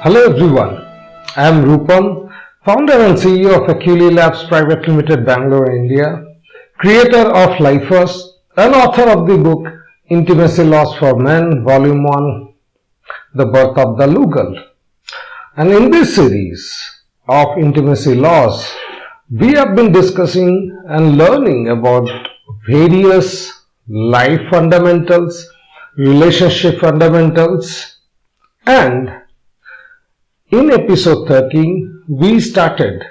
Hello everyone, I am Rupam, founder and CEO of Aculi Labs Private Limited, Bangalore, India, creator of Lifers, and author of the book Intimacy Laws for Men, Volume 1, The Birth of the Lugal. And in this series of Intimacy Laws, we have been discussing and learning about various life fundamentals, relationship fundamentals, and in episode 13, we started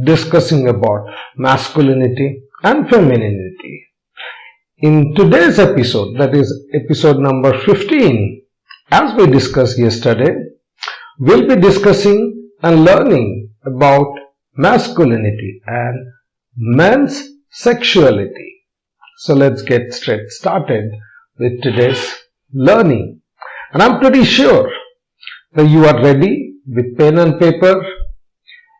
discussing about masculinity and femininity. In today's episode, that is episode number 15, as we discussed yesterday, we'll be discussing and learning about masculinity and men's sexuality. So let's get straight started with today's learning. And I'm pretty sure that you are ready with pen and paper.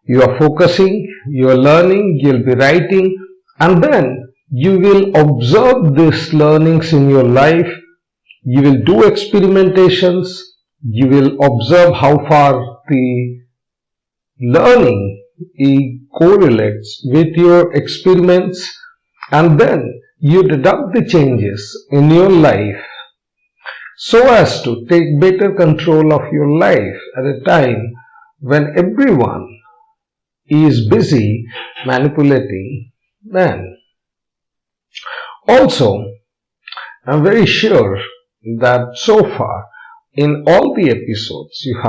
You are focusing, you are learning, you'll be writing, and then you will observe these learnings in your life. You will do experimentations, you will observe how far the learning correlates with your experiments, and then you deduct the changes in your life so as to take better control of your life at a time when everyone is busy manipulating men. Also, I'm very sure that so far in all the episodes you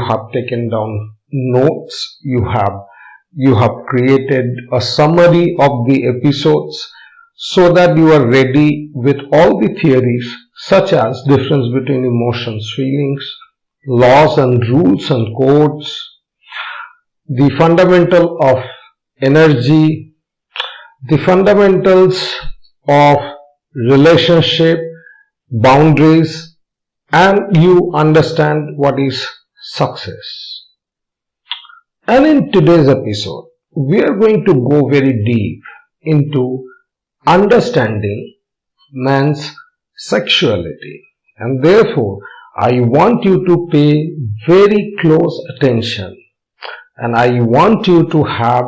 have taken down notes, you have created a summary of the episodes so that you are ready with all the theories such as difference between emotions, feelings, laws and rules and codes, the fundamental of energy, the fundamentals of relationship, boundaries, and you understand what is success. And in today's episode, we are going to go very deep into understanding man's sexuality, and therefore I want you to pay very close attention, and I want you to have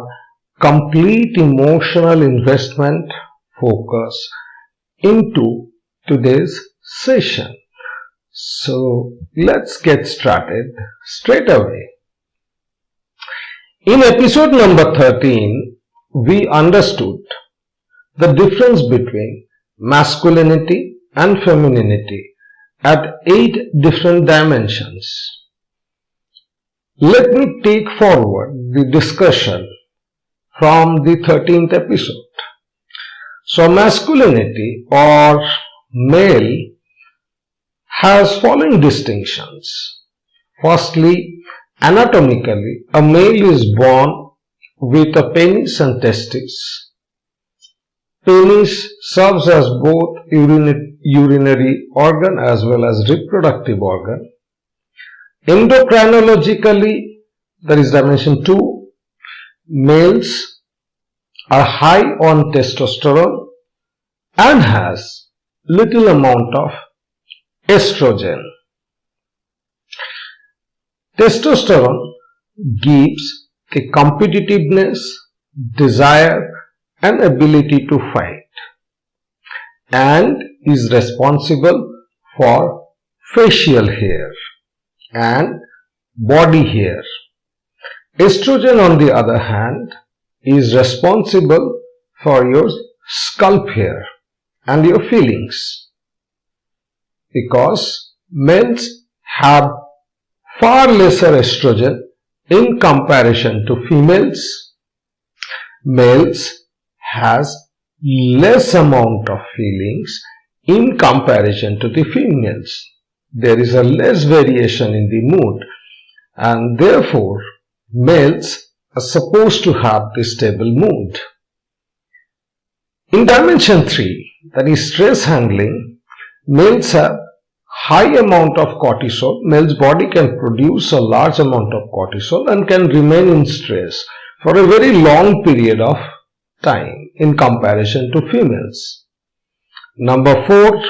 complete emotional investment focus into today's session. So let's get started straight away. In episode number 13, we understood the difference between masculinity and femininity at 8 different dimensions. Let me take forward the discussion from the 13th episode. So masculinity or male has following distinctions. Firstly, anatomically, a male is born with a penis and testes. Penis serves as both urinary organ as well as reproductive organ. Endocrinologically, that is dimension 2, males are high on testosterone and has little amount of estrogen. Testosterone gives the competitiveness, desire, and ability to fight, and is responsible for facial hair and body hair. Estrogen, on the other hand, is responsible for your scalp hair and your feelings, because males have far lesser estrogen in comparison to females. Males has less amount of feelings in comparison to the females. There is a less variation in the mood, and therefore males are supposed to have the stable mood. In dimension 3, that is stress handling, males have high amount of cortisol. Male's body can produce a large amount of cortisol and can remain in stress for a very long period of time in comparison to females. Number 4,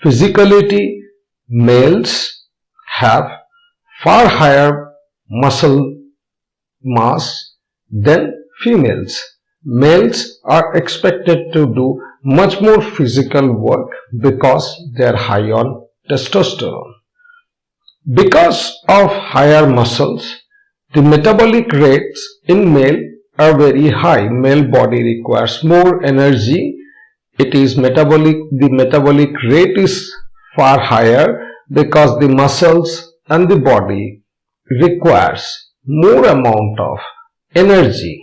physicality. Males have far higher muscle mass than females. Males are expected to do much more physical work because they are high on testosterone. Because of higher muscles, the metabolic rates in male are very high. Male body requires more energy. The metabolic rate is far higher because the muscles and the body requires more amount of energy.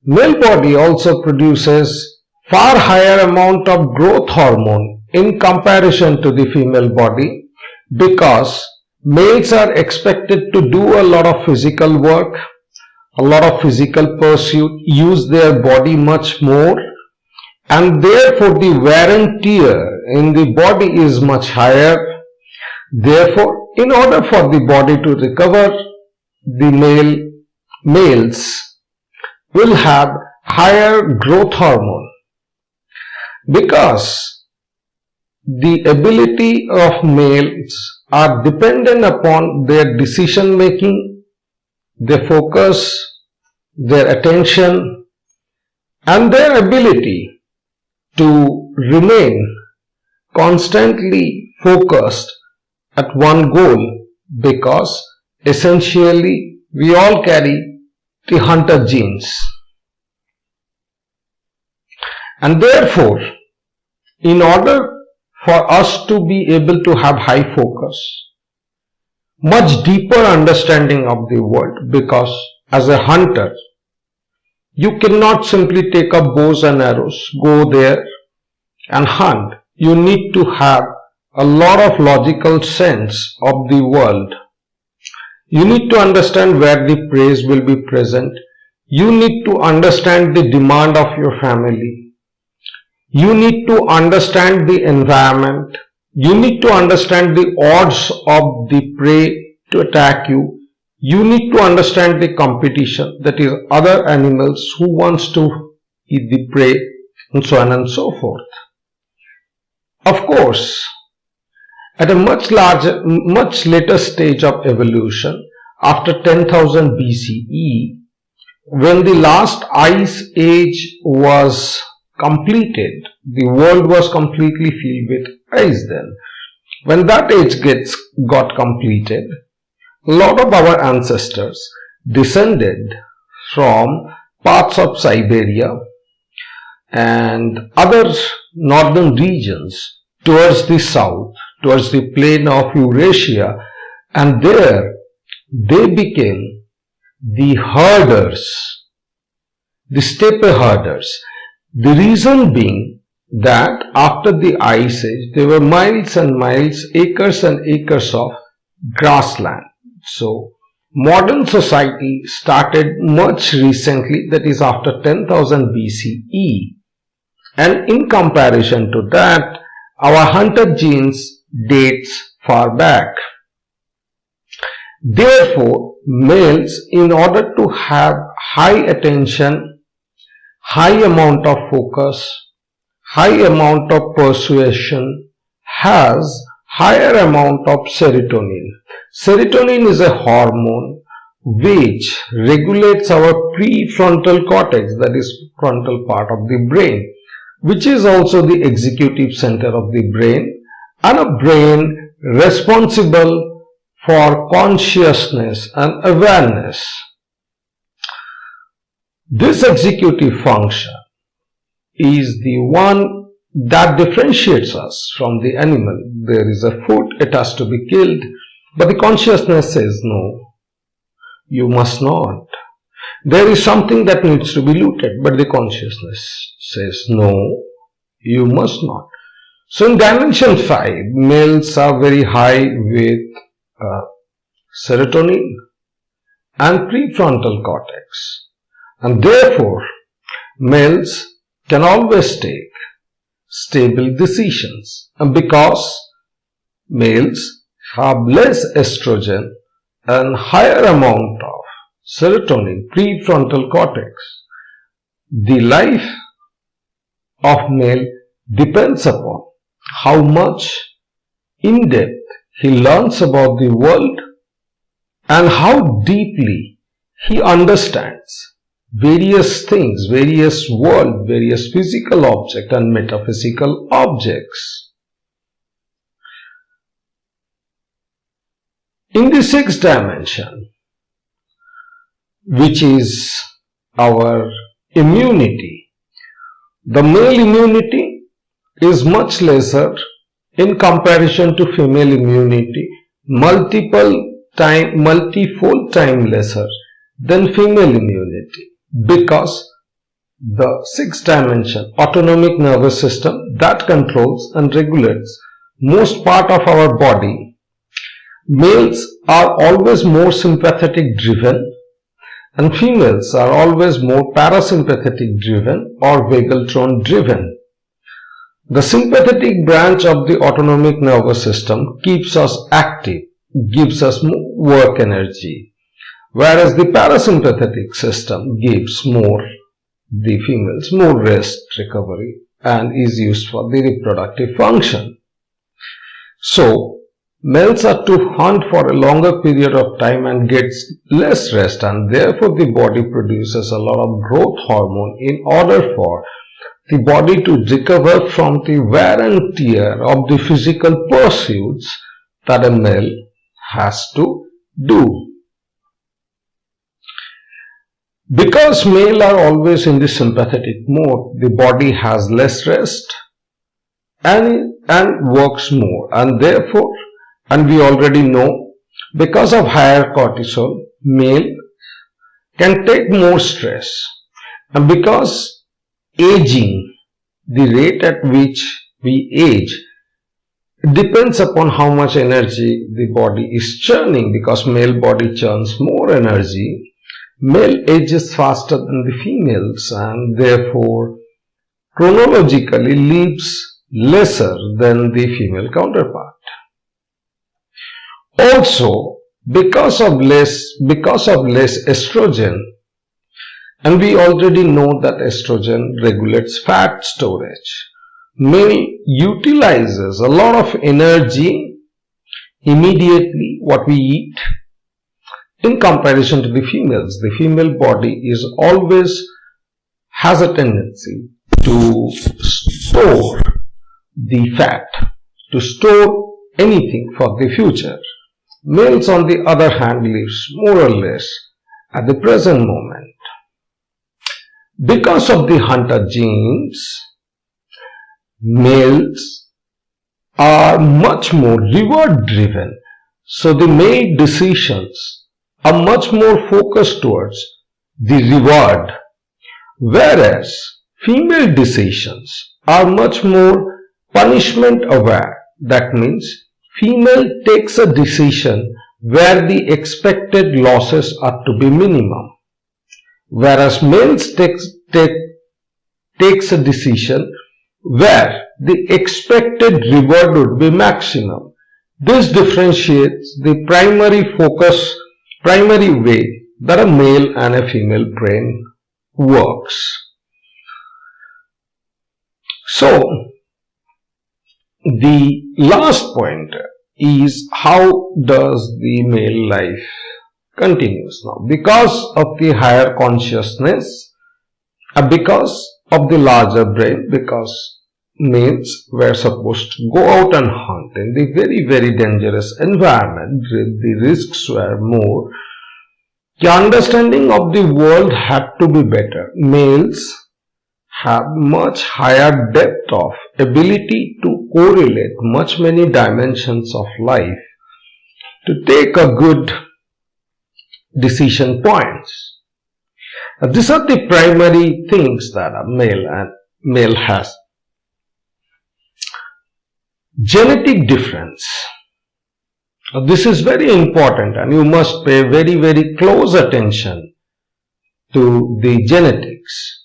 Male body also produces far higher amount of growth hormone in comparison to the female body because males are expected to do a lot of physical work, a lot of physical pursuit, use their body much more, and therefore the wear and tear in the body is much higher. Therefore, in order for the body to recover, the males will have higher growth hormone because the ability of males are dependent upon their decision making, their focus, their attention, and their ability to remain constantly focused at one goal, because essentially we all carry the hunter genes. And therefore, in order for us to be able to have high focus, much deeper understanding of the world, because as a hunter, you cannot simply take up bows and arrows, go there and hunt. You need to have a lot of logical sense of the world. You need to understand where the prey will be present. You need to understand the demand of your family. You need to understand the environment. You need to understand the odds of the prey to attack you. You need to understand the competition, that is other animals who wants to eat the prey, and so on and so forth. Of course, at a much later stage of evolution, after 10,000 BCE, when the last ice age was completed, the world was completely filled with ice then. When that age got completed, a lot of our ancestors descended from parts of Siberia and other northern regions towards the south, towards the plain of Eurasia, and there they became the herders, the steppe herders. The reason being that after the ice age, there were miles and miles, acres and acres of grassland. So modern society started much recently, that is after 10,000 BCE, and in comparison to that, our hunter genes dates far back. Therefore, males, in order to have high attention, high amount of focus, high amount of persuasion, has higher amount of serotonin. Serotonin is a hormone which regulates our prefrontal cortex, that is frontal part of the brain, which is also the executive center of the brain, and a brain responsible for consciousness and awareness. This executive function is the one that differentiates us from the animal. There is a food, it has to be killed, but the consciousness says no, you must not. There is something that needs to be looted, but the consciousness says no, you must not. So in dimension 5, males are very high with serotonin and prefrontal cortex, and therefore males can always take stable decisions, and because males have less estrogen and higher amount of serotonin, prefrontal cortex, the life of male depends upon how much in depth he learns about the world and how deeply he understands various things, various world, various physical objects and metaphysical objects. In the sixth dimension, which is our immunity, the male immunity is much lesser in comparison to female immunity, multifold time lesser than female immunity, because the sixth dimension, autonomic nervous system, that controls and regulates most part of our body. Males are always more sympathetic driven and females are always more parasympathetic driven or vagal tone driven. The sympathetic branch of the autonomic nervous system keeps us active, gives us more work energy, whereas the parasympathetic system gives the females more rest, recovery, and is used for the reproductive function. So, males are to hunt for a longer period of time and gets less rest, and therefore the body produces a lot of growth hormone in order for the body to recover from the wear and tear of the physical pursuits that a male has to do. Because males are always in the sympathetic mode, the body has less rest and works more, and therefore, and we already know, because of higher cortisol, male can take more stress, and because aging, the rate at which we age, depends upon how much energy the body is churning. Because male body churns more energy, male ages faster than the females and therefore chronologically lives lesser than the female counterpart. Also, because of less estrogen, and we already know that estrogen regulates fat storage, male utilizes a lot of energy immediately what we eat in comparison to the females. The female body has a tendency to store the fat, to store anything for the future. Males, on the other hand, lives more or less at the present moment. Because of the hunter genes, males are much more reward driven. So the male decisions are much more focused towards the reward, whereas female decisions are much more punishment aware. That means female takes a decision where the expected losses are to be minimum, whereas males takes a decision where the expected reward would be maximum. This differentiates the primary way that a male and a female brain works. So, the last point is how does the male life continues now? Because of the higher consciousness, because of the larger brain, because males were supposed to go out and hunt in the very, very dangerous environment, the risks were more, the understanding of the world had to be better. Males have much higher depth of ability to correlate many dimensions of life to take a good decision points. These are the primary things that a male has. Genetic difference. This is very important and you must pay very, very close attention to the genetics.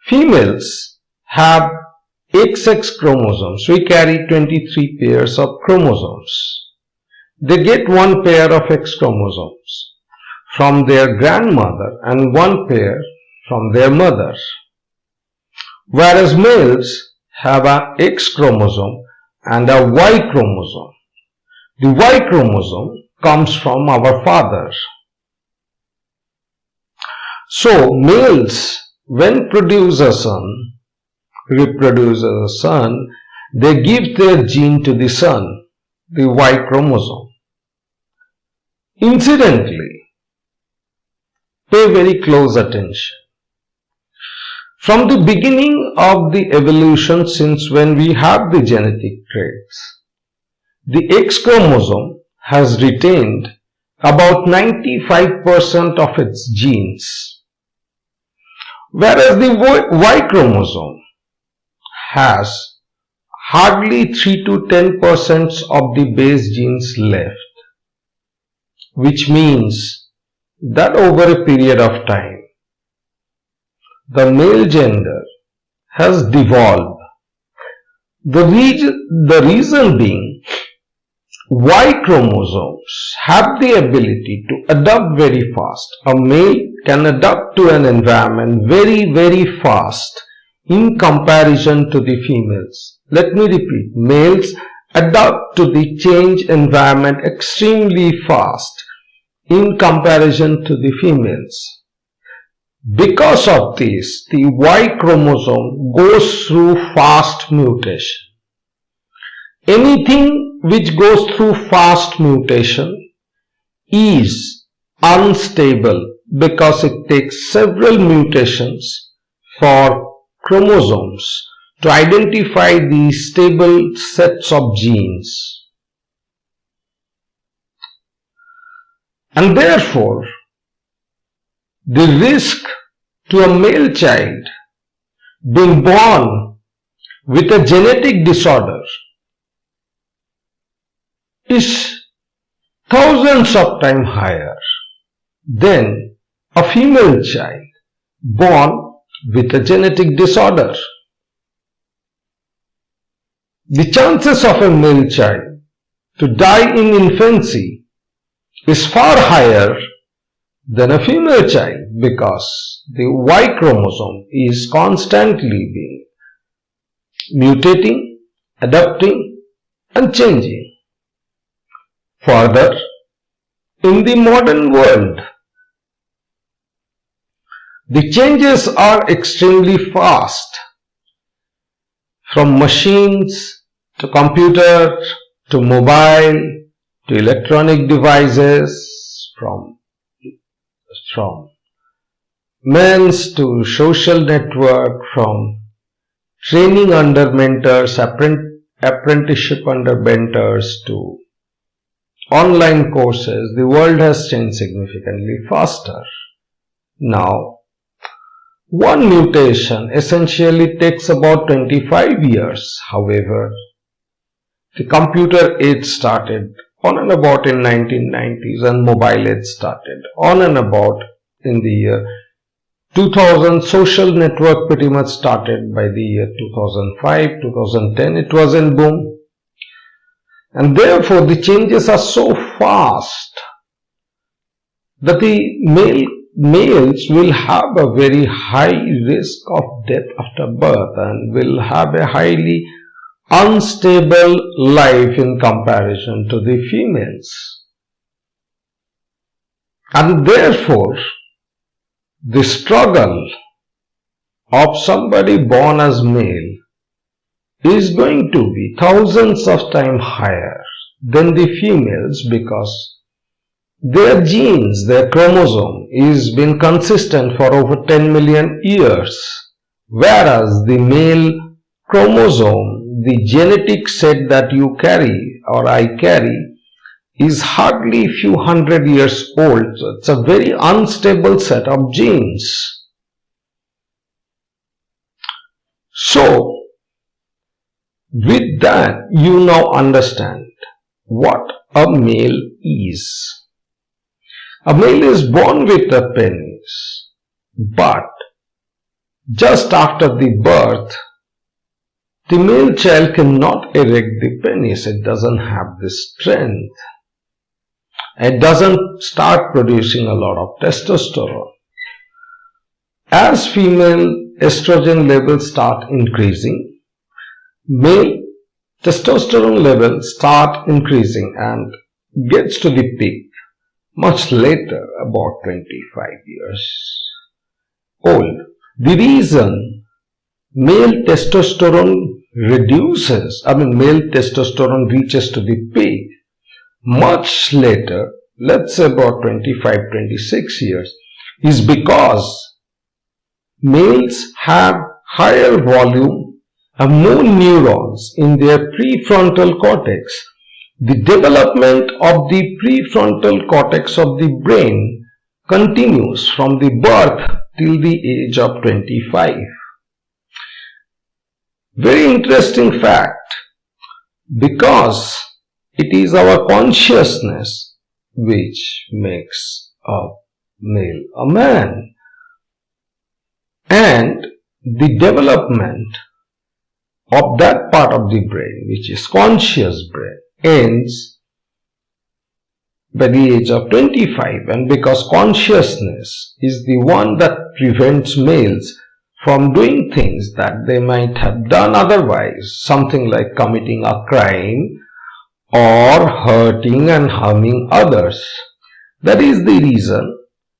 Females have XX chromosomes. We carry 23 pairs of chromosomes. They get one pair of X chromosomes from their grandmother and one pair from their mother. Whereas males have a X chromosome and a Y chromosome. The Y chromosome comes from our father. So males, when reproduce a son, they give their gene to the son, the Y chromosome. Incidentally, pay very close attention. From the beginning of the evolution, since when we have the genetic traits, the X chromosome has retained about 95% of its genes, whereas the Y chromosome has hardly 3 to 10% of the base genes left, which means that over a period of time, the male gender has devolved. The reason being, Y chromosomes have the ability to adapt very fast. A male can adapt to an environment very, very fast in comparison to the females. Let me repeat, males adapt to the change environment extremely fast in comparison to the females. Because of this, the Y chromosome goes through fast mutation. Anything which goes through fast mutation is unstable because it takes several mutations for chromosomes to identify the stable sets of genes. And therefore, the risk to a male child being born with a genetic disorder is thousands of times higher than a female child born with a genetic disorder. The chances of a male child to die in infancy is far higher than a female child because the Y chromosome is constantly being mutating, adapting and changing. Further, in the modern world, the changes are extremely fast. From machines to computer to mobile to electronic devices, from men's to social network, from training under mentors, apprenticeship under mentors to online courses, the world has changed significantly faster. Now, one mutation essentially takes about 25 years. However, the computer age started on and about in 1990s and mobile age started on and about in the year 2000. Social network pretty much started by the year 2005, 2010. It was in boom. And therefore, the changes are so fast that the males will have a very high risk of death after birth and will have a highly unstable life in comparison to the females. And therefore, the struggle of somebody born as male is going to be thousands of times higher than the females because their genes, their chromosome is been consistent for over 10 million years, whereas the male chromosome, the genetic set that you carry or I carry, is hardly few hundred years old. So it's a very unstable set of genes. So, with that, you now understand what a male is. A male is born with a penis, but just after the birth, the male child cannot erect the penis. It doesn't have the strength. It doesn't start producing a lot of testosterone. As female estrogen levels start increasing, male testosterone levels start increasing and gets to the peak much later, about 25 years old. The reason male testosterone reaches to the peak much later, let's say about 25-26 years, is because males have higher volume and more neurons in their prefrontal cortex. The development of the prefrontal cortex of the brain continues from the birth till the age of 25. Very interesting fact, because it is our consciousness which makes a male a man, and the development of that part of the brain which is conscious brain ends by the age of 25, and because consciousness is the one that prevents males from doing things that they might have done otherwise, something like committing a crime or hurting and harming others. That is the reason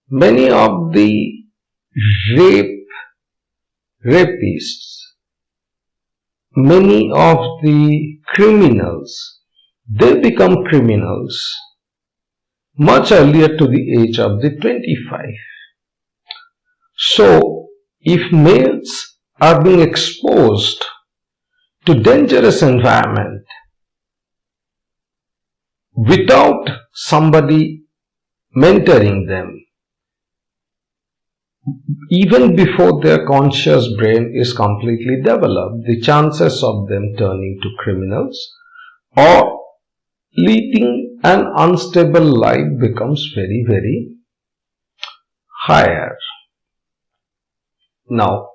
many of the rapists, many of the criminals, they become criminals much earlier to the age of the 25. So, if males are being exposed to dangerous environment without somebody mentoring them, even before their conscious brain is completely developed, the chances of them turning to criminals or leading an unstable life becomes very, very higher. Now,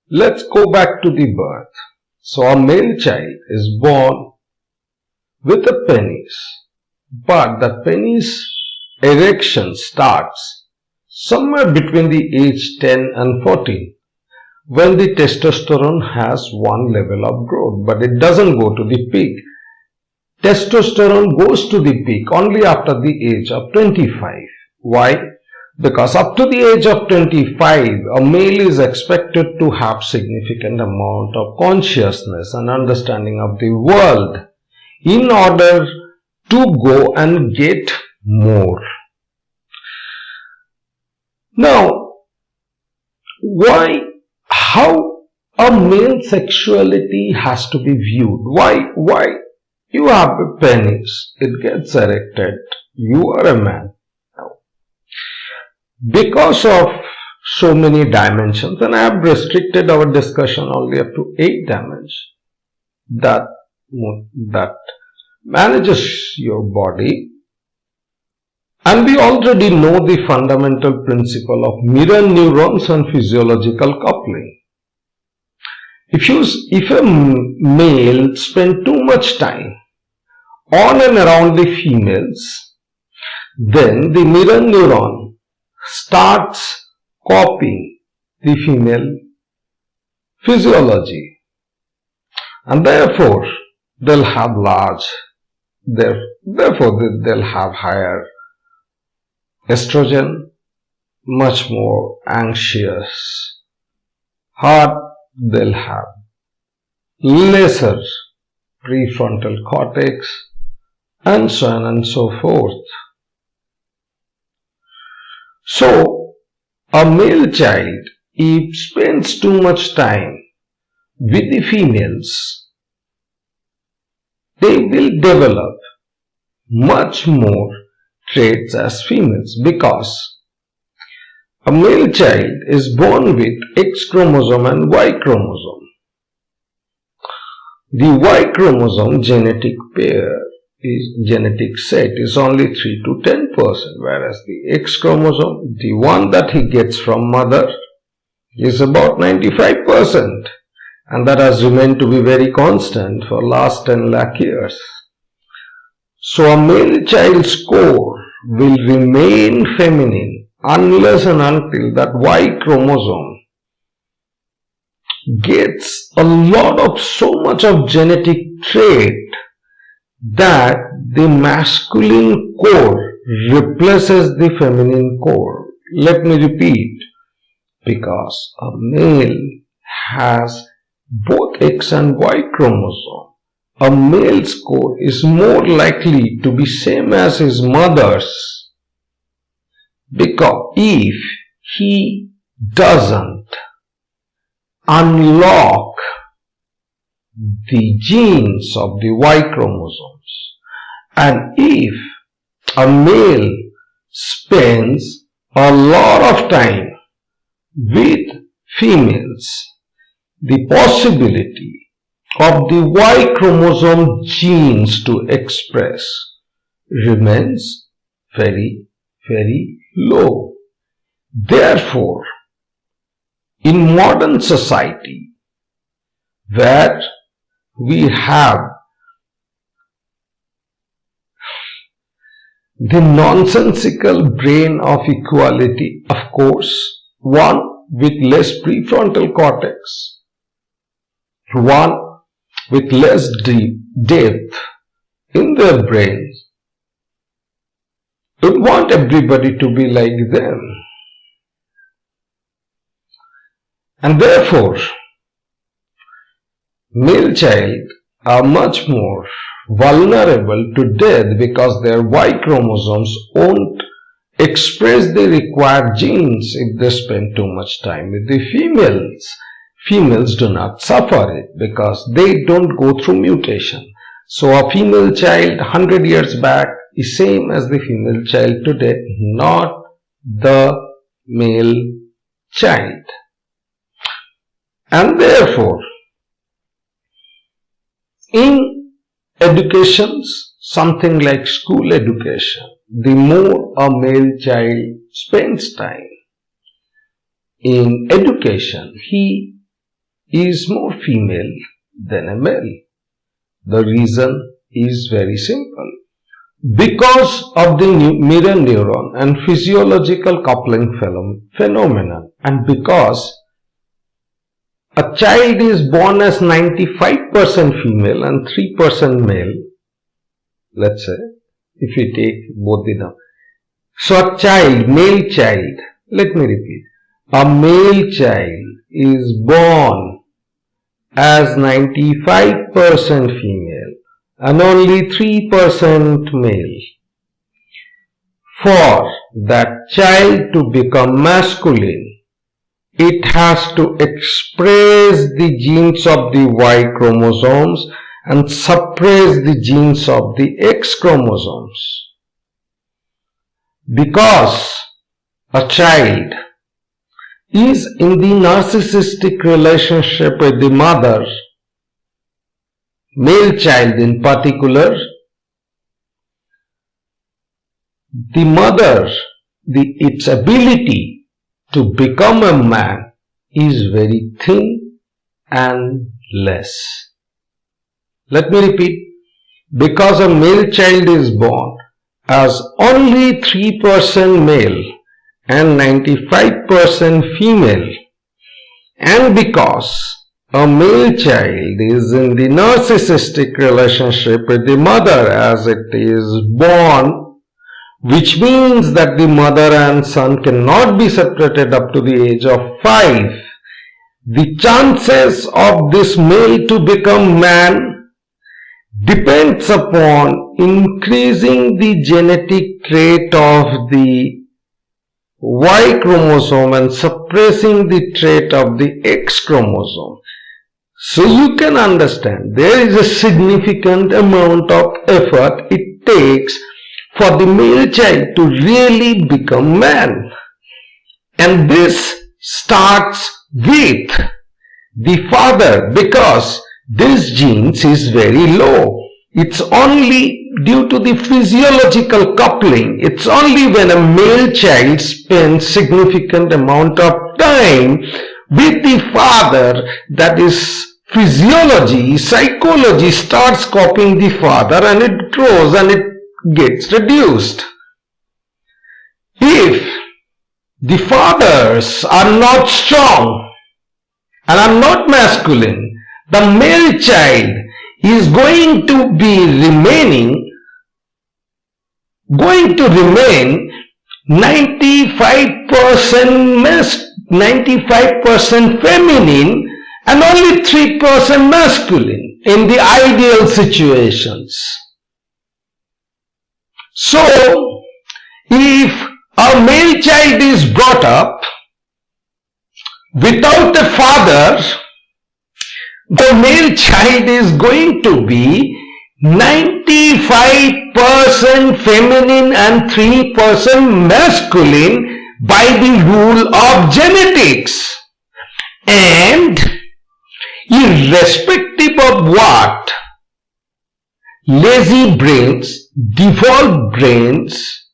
let's go back to the birth. So, a male child is born with a penis, but the penis erection starts somewhere between the age 10 and 14, when the testosterone has one level of growth, but it doesn't go to the peak. Testosterone goes to the peak only after the age of 25. Why? Because up to the age of 25, a male is expected to have significant amount of consciousness and understanding of the world in order to go and get more. Now, how a male sexuality has to be viewed? Why you have a penis, it gets erected, you are a man. Now, because of so many dimensions, and I have restricted our discussion only up to 8 dimensions that manages your body. And we already know the fundamental principle of mirror neurons and physiological coupling. If a male spends too much time on and around the females, then the mirror neuron starts copying the female physiology, and therefore they'll have they'll have higher estrogen, much more anxious heart, they'll have lesser prefrontal cortex, and so on and so forth. So, a male child, if spends too much time with the females, they will develop much more traits as females, because a male child is born with X chromosome and Y chromosome. The Y chromosome genetic set is only 3 to 10%, whereas the X chromosome, the one that he gets from mother, is about 95%, and that has remained to be very constant for last 10 lakh years. So a male child's core will remain feminine unless and until that Y chromosome gets so much of genetic trait that the masculine core replaces the feminine core. Let me repeat. Because a male has both X and Y chromosome, a male's core is more likely to be same as his mother's, because if he doesn't unlock the genes of the Y chromosomes, and if a male spends a lot of time with females, the possibility of the Y chromosome genes to express remains very, very low. Therefore, in modern society, where we have the nonsensical brain of equality, of course, one with less prefrontal cortex, one with less depth in their brains, would want everybody to be like them. And therefore, male child are much more vulnerable to death because their Y chromosomes won't express the required genes if they spend too much time with the females. Females do not suffer it because they don't go through mutation. So a female child 100 years back is same as the female child today, not the male child. And therefore, in educations, something like school education, the more a male child spends time in education, he is more female than a male. The reason is very simple. Because of the mirror neuron and physiological coupling phenomenon, and because a child is born as 95% female and 3% male, let's say, if we take both the numbers. So a child, male child, let me repeat, a male child is born as 95% female and only 3% male. For that child to become masculine, it has to express the genes of the Y chromosomes and suppress the genes of the X chromosomes. Because a child is in the narcissistic relationship with the mother, male child in particular, the mother, its ability to become a man is very thin and less. Let me repeat, because a male child is born as only 3% male and 95% female, and because a male child is in the narcissistic relationship with the mother as it is born, which means that the mother and son cannot be separated up to the age of 5. The chances of this male to become man depends upon increasing the genetic trait of the Y chromosome and suppressing the trait of the X chromosome. So you can understand there is a significant amount of effort it takes for the male child to really become man. And this starts with the father, because this genes is very low. It's only due to the physiological coupling. It's only when a male child spends significant amount of time with the father that is physiology, psychology starts copying the father, and it grows and it gets reduced. If the fathers are not strong and are not masculine, the male child is going to remain 95% feminine and only 3% masculine in the ideal situations. So, if a male child is brought up without a father, the male child is going to be 95% feminine and 3% masculine by the rule of genetics. And irrespective of what, lazy brains, default brains,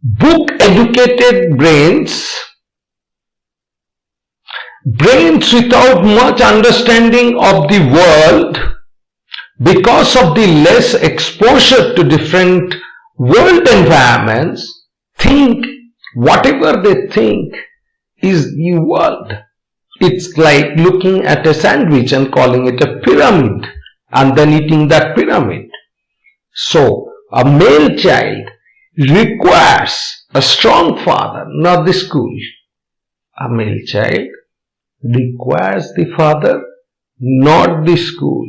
book-educated brains, brains without much understanding of the world because of the less exposure to different world environments, think whatever they think is the world. It's like looking at a sandwich and calling it a pyramid and then eating that pyramid. So, a male child requires a strong father, not the school. A male child requires the father, not the school,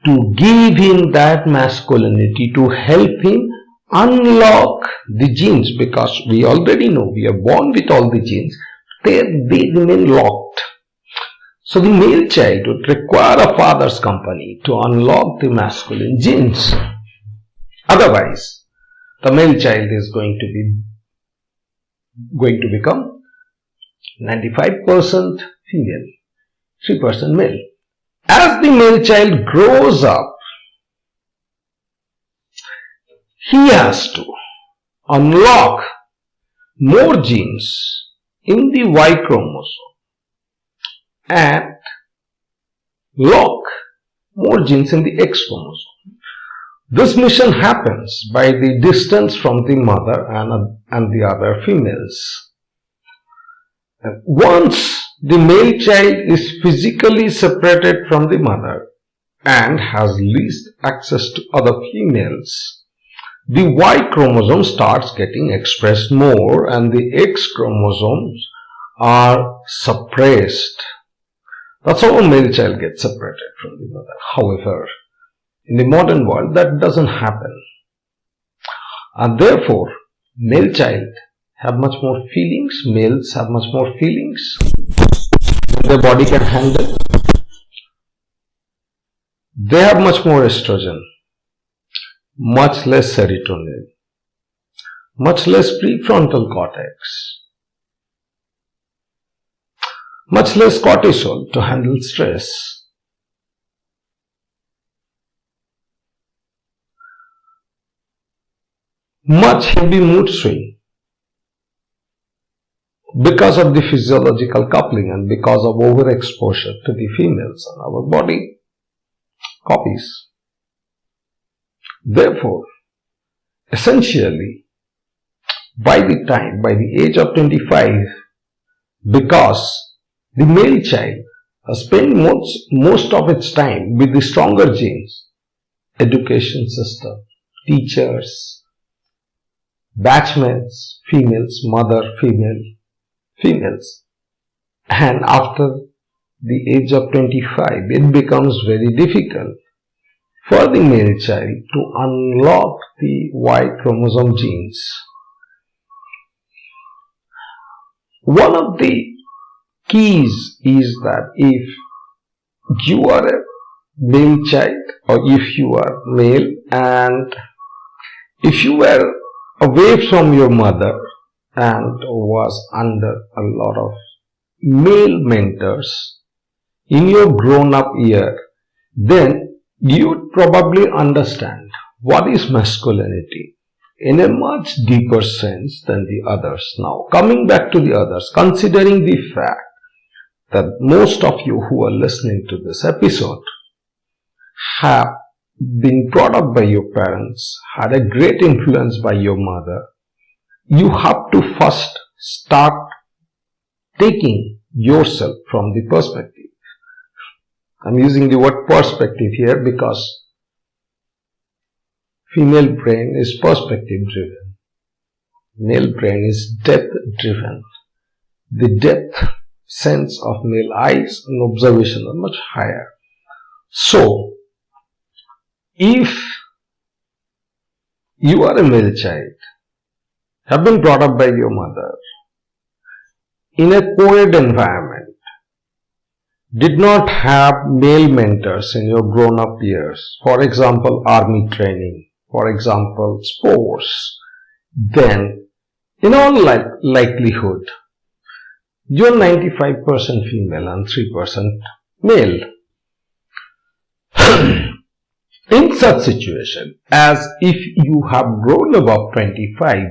to give him that masculinity, to help him unlock the genes, because we already know we are born with all the genes, they remain locked. So the male child would require a father's company to unlock the masculine genes. Otherwise, the male child is going to become 95% female, 3% male. As the male child grows up, he has to unlock more genes in the Y chromosome and lock more genes in the X chromosome. This mission happens by the distance from the mother and the other females. Once the male child is physically separated from the mother and has least access to other females, the Y chromosome starts getting expressed more and the X chromosomes are suppressed. That's how a male child gets separated from the mother. However, in the modern world, that doesn't happen. And therefore, male child have much more feelings, males have much more feelings their body can handle. They have much more estrogen, much less serotonin, much less prefrontal cortex, much less cortisol to handle stress. Much heavy mood swing because of the physiological coupling and because of overexposure to the females, and our body copies. Therefore, essentially, by the age of 25, because the male child has spent most of its time with the stronger genes, education system, teachers, batchmates, females, mother, females, and after the age of 25, it becomes very difficult for the male child to unlock the Y chromosome genes. One of the keys is that if you are a male child or if you are male and if you were away from your mother and was under a lot of male mentors in your grown-up year, then you would probably understand what is masculinity in a much deeper sense than the others. Now, coming back to the others, considering the fact that most of you who are listening to this episode have been brought up by your parents, had a great influence by your mother, you have to first start taking yourself from the perspective. I'm using the word perspective here because female brain is perspective driven. Male brain is depth driven. The depth sense of male eyes and observation are much higher. So, if you are a male child, have been brought up by your mother in a co-ed environment, did not have male mentors in your grown-up years, for example, army training, for example, sports, then in all likelihood, you're 95% female and 3% male. In such situation, as if you have grown above 25,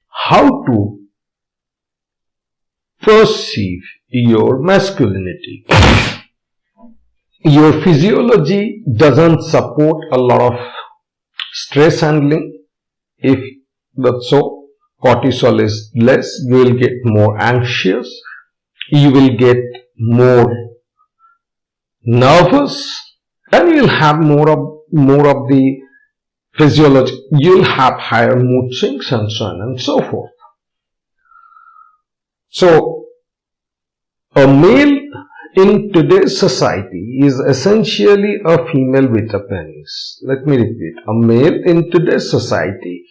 how to perceive your masculinity? Your physiology doesn't support a lot of stress handling. If that's so, cortisol is less, you will get more anxious, you will get more nervous, and you will have more of the physiology. You will have higher mood swings and so on and so forth. So, a male in today's society is essentially a female with a penis. Let me repeat. A male in today's society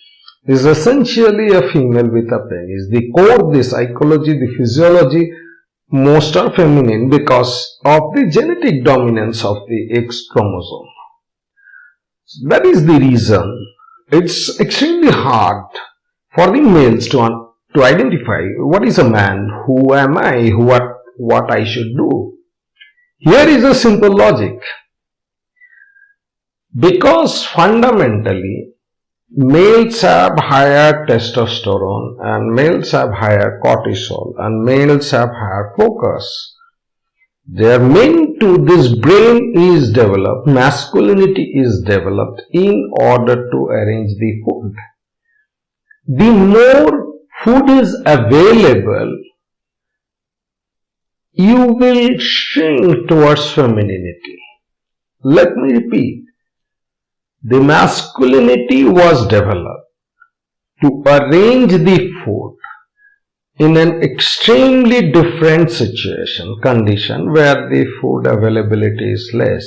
is essentially a female with a penis. The core, the psychology, the physiology, most are feminine because of the genetic dominance of the X chromosome. That is the reason it's extremely hard for the males to identify what is a man, who am I, what I should do. Here is a simple logic. Because fundamentally, males have higher testosterone and males have higher cortisol and males have higher focus. They are meant to, this brain is developed, masculinity is developed in order to arrange the food. The more food is available, you will shrink towards femininity. Let me repeat. The masculinity was developed to arrange the food in an extremely different condition where the food availability is less.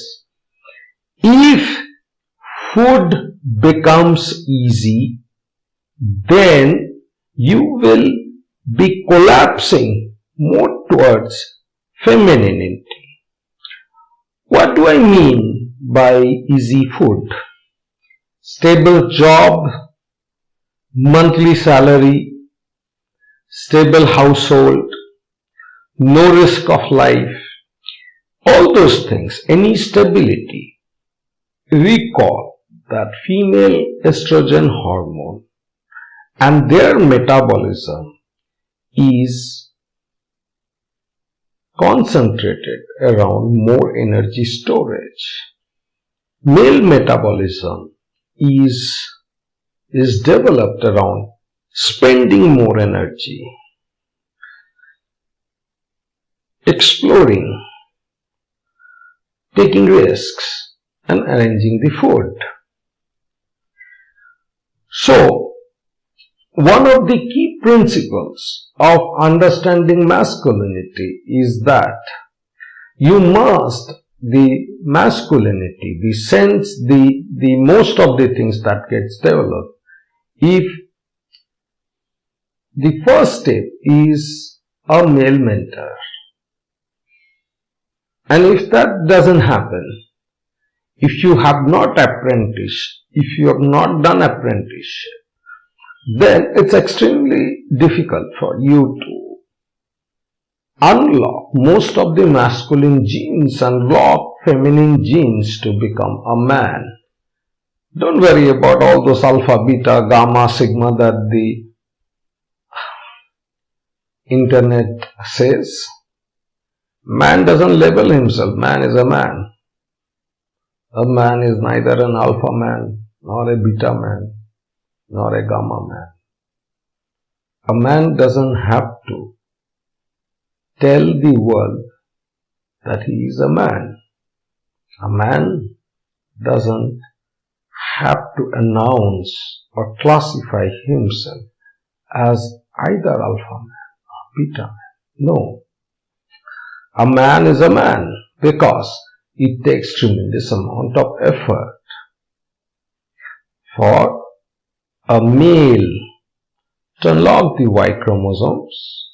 If food becomes easy, then you will be collapsing more towards femininity. What do I mean by easy food? Stable job, monthly salary, stable household, no risk of life, all those things, any stability. Recall that female estrogen hormone and their metabolism is concentrated around more energy storage. Male metabolism is developed around spending more energy, exploring, taking risks, and arranging the food. So, one of the key principles of understanding masculinity is that you must, the masculinity, the sense, the most of the things that gets developed, if the first step is a male mentor, and if that doesn't happen, if you have not apprenticed, if you have not done apprenticeship, then it's extremely difficult for you to unlock most of the masculine genes and lock feminine genes to become a man. Don't worry about all those alpha, beta, gamma, sigma that the internet says. Man doesn't label himself. Man is a man. A man is neither an alpha man, nor a beta man, nor a gamma man. A man doesn't have to tell the world that he is a man. A man doesn't have to announce or classify himself as either alpha man or beta man. No. A man is a man because it takes tremendous amount of effort for a male to unlock the Y chromosomes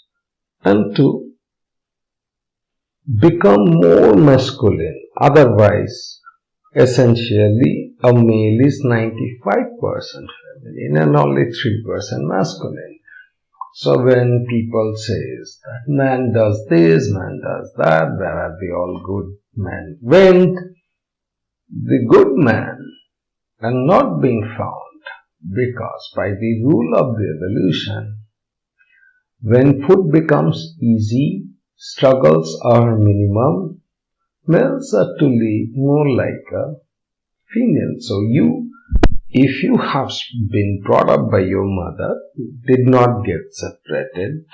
and to become more masculine. Otherwise, essentially, a male is 95% feminine and only 3% masculine. So when people say that man does this, man does that, where are the all good men went? The good men are not being found because by the rule of the evolution, when food becomes easy, struggles are minimum, males are to live more like a female. So if you have been brought up by your mother, did not get separated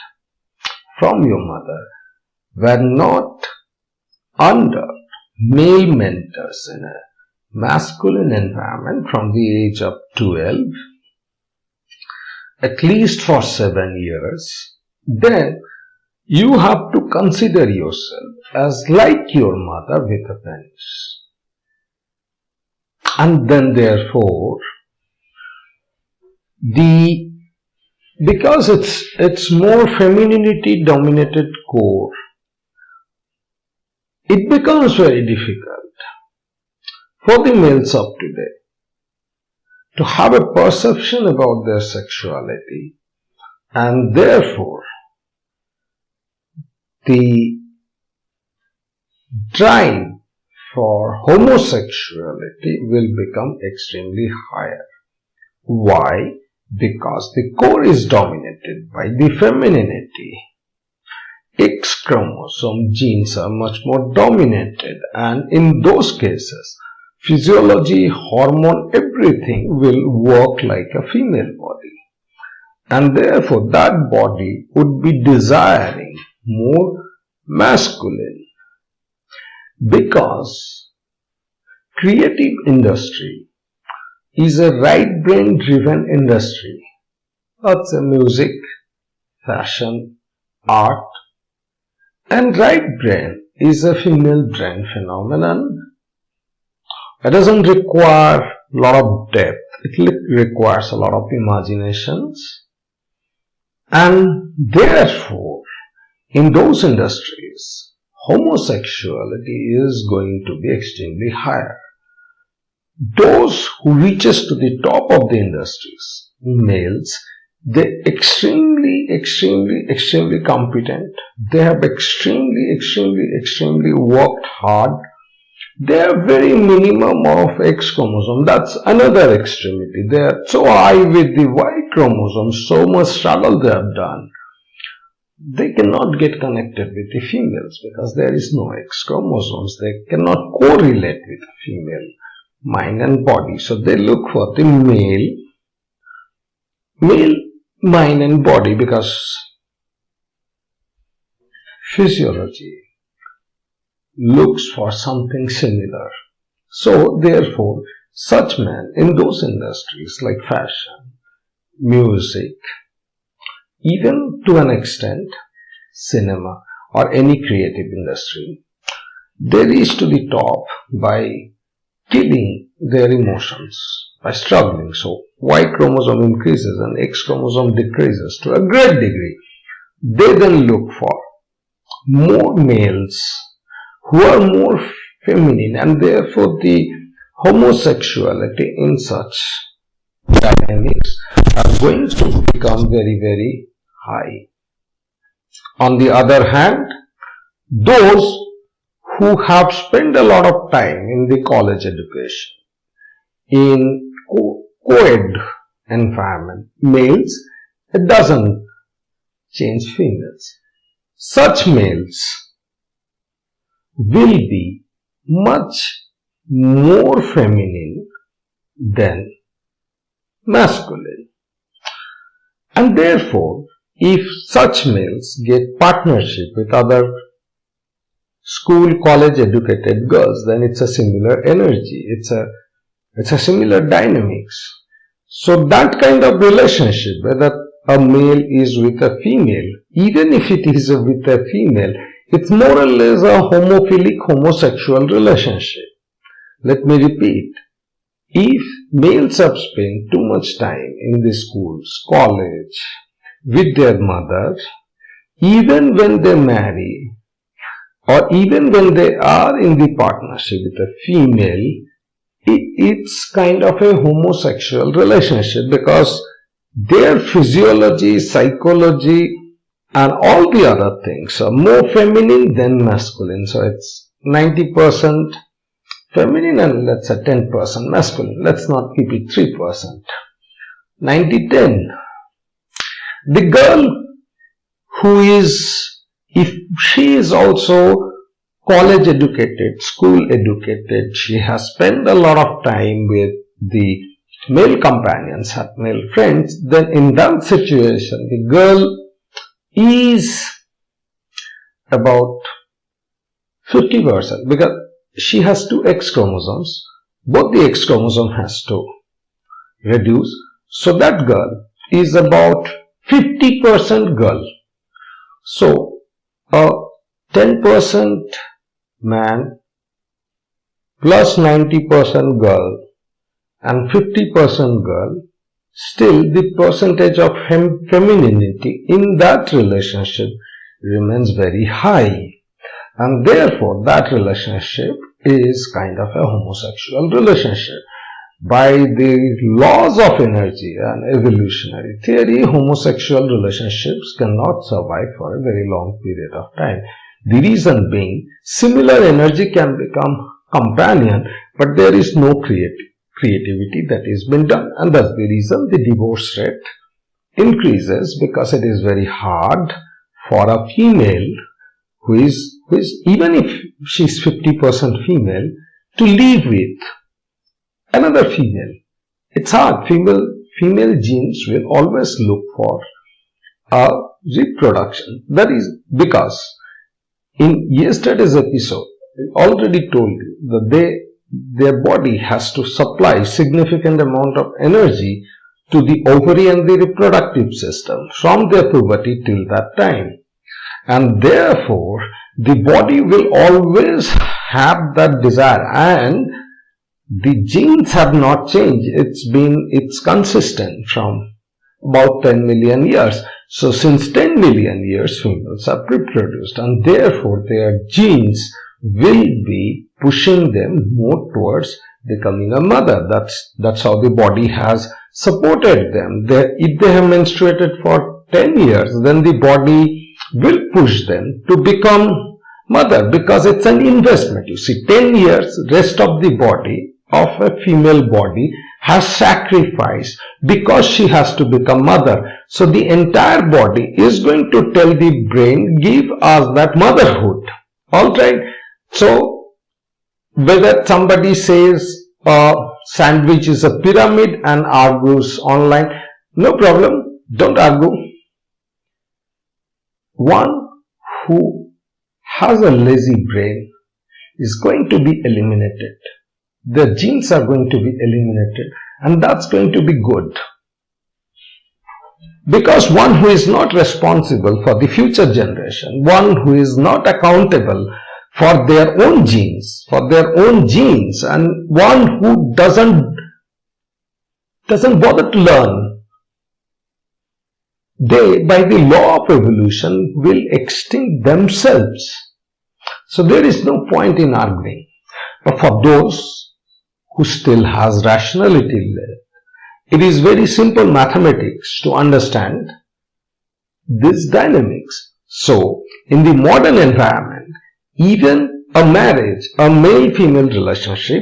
from your mother, were not under male mentors in a masculine environment from the age of 12, at least for 7 years, then you have to consider yourself as like your mother with a penis. And then therefore, because it's more femininity dominated core, it becomes very difficult for the males of today to have a perception about their sexuality, and therefore the drive for homosexuality will become extremely higher. Why? Because the core is dominated by the femininity. X chromosome genes are much more dominated, and in those cases, physiology, hormone, everything will work like a female body. And therefore, that body would be desiring more masculine. Because creative industry is a right brain driven industry. That's a music, fashion, art, and right brain is a female brain phenomenon. It doesn't require a lot of depth. It requires a lot of imaginations. And therefore, in those industries, homosexuality is going to be extremely higher. Those who reaches to the top of the industries, males, they're extremely competent. They have extremely worked hard. They have very minimum of X chromosome. That's another extremity. They are so high with the Y chromosome, so much struggle they have done. They cannot get connected with the females because there is no X chromosomes. They cannot correlate with the female mind and body. So they look for the male mind and body because physiology looks for something similar. So therefore, such men in those industries like fashion, music, even to an extent cinema or any creative industry, they reach to the top by killing their emotions, by struggling. So Y chromosome increases and X chromosome decreases to a great degree. They then look for more males who are more feminine, and therefore the homosexuality in such dynamics are going to become very high. On the other hand, those who have spent a lot of time in the college education, in co-ed environment, males, it doesn't change females. Such males will be much more feminine than masculine. And therefore, if such males get partnership with other school, college educated girls, then it's a similar energy. It's a similar dynamics. So that kind of relationship, whether a male is with a female, even if it is with a female, it's more or less a homophilic homosexual relationship. Let me repeat. If males have spent too much time in the schools, college, with their mother, even when they marry, or even when they are in the partnership with a female, it's kind of a homosexual relationship because their physiology, psychology, and all the other things are more feminine than masculine. So it's 90% feminine and let's say 10% masculine. Let's not keep it 3%. 90-10. The girl who is, if she is also college educated, school educated, she has spent a lot of time with the male companions, her male friends, then in that situation, the girl is about 50% because she has two X chromosomes. Both the X chromosome has to reduce. So that girl is about 50% girl. So a 10% man plus 90% girl and 50% girl, still the percentage of femininity in that relationship remains very high. And therefore, that relationship is kind of a homosexual relationship. By the laws of energy and evolutionary theory, homosexual relationships cannot survive for a very long period of time. The reason being, similar energy can become companion, but there is no creativity that is been done. And that's the reason the divorce rate increases, because it is very hard for a female who is even if she is 50% female, to live with another female. It's hard. Female genes will always look for reproduction. That is because in yesterday's episode, I already told you that their body has to supply significant amount of energy to the ovary and the reproductive system from their puberty till that time. And therefore, the body will always have that desire, and the genes have not changed. It's consistent from about 10 million years. So since 10 million years, females are reproduced, and therefore their genes will be pushing them more towards becoming a mother. That's how the body has supported them. If they have menstruated for 10 years, then the body will push them to become mother, because it's an investment. You see, 10 years, rest of the body of a female body has sacrificed because she has to become mother. So the entire body is going to tell the brain, give us that motherhood. Alright. So whether somebody says a sandwich is a pyramid and argues online, no problem, don't argue. One who has a lazy brain is going to be eliminated. The genes are going to be eliminated, and that's going to be good. Because one who is not responsible for the future generation, one who is not accountable for their own genes, and one who doesn't bother to learn, they, by the law of evolution, will extinct themselves. So there is no point in arguing. But for those who still has rationality left, it is very simple mathematics to understand this dynamics. So in the modern environment, even a marriage, a male-female relationship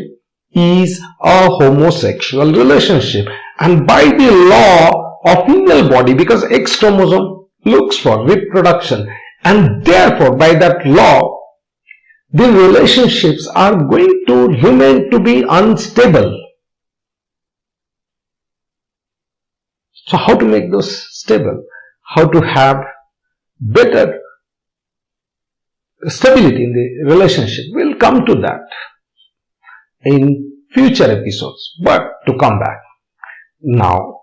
is a homosexual relationship. And by the law of female body, because X chromosome looks for reproduction, and therefore by that law, the relationships are going to remain to be unstable. So how to make those stable? How to have better stability in the relationship. We'll come to that in future episodes. But to come back now,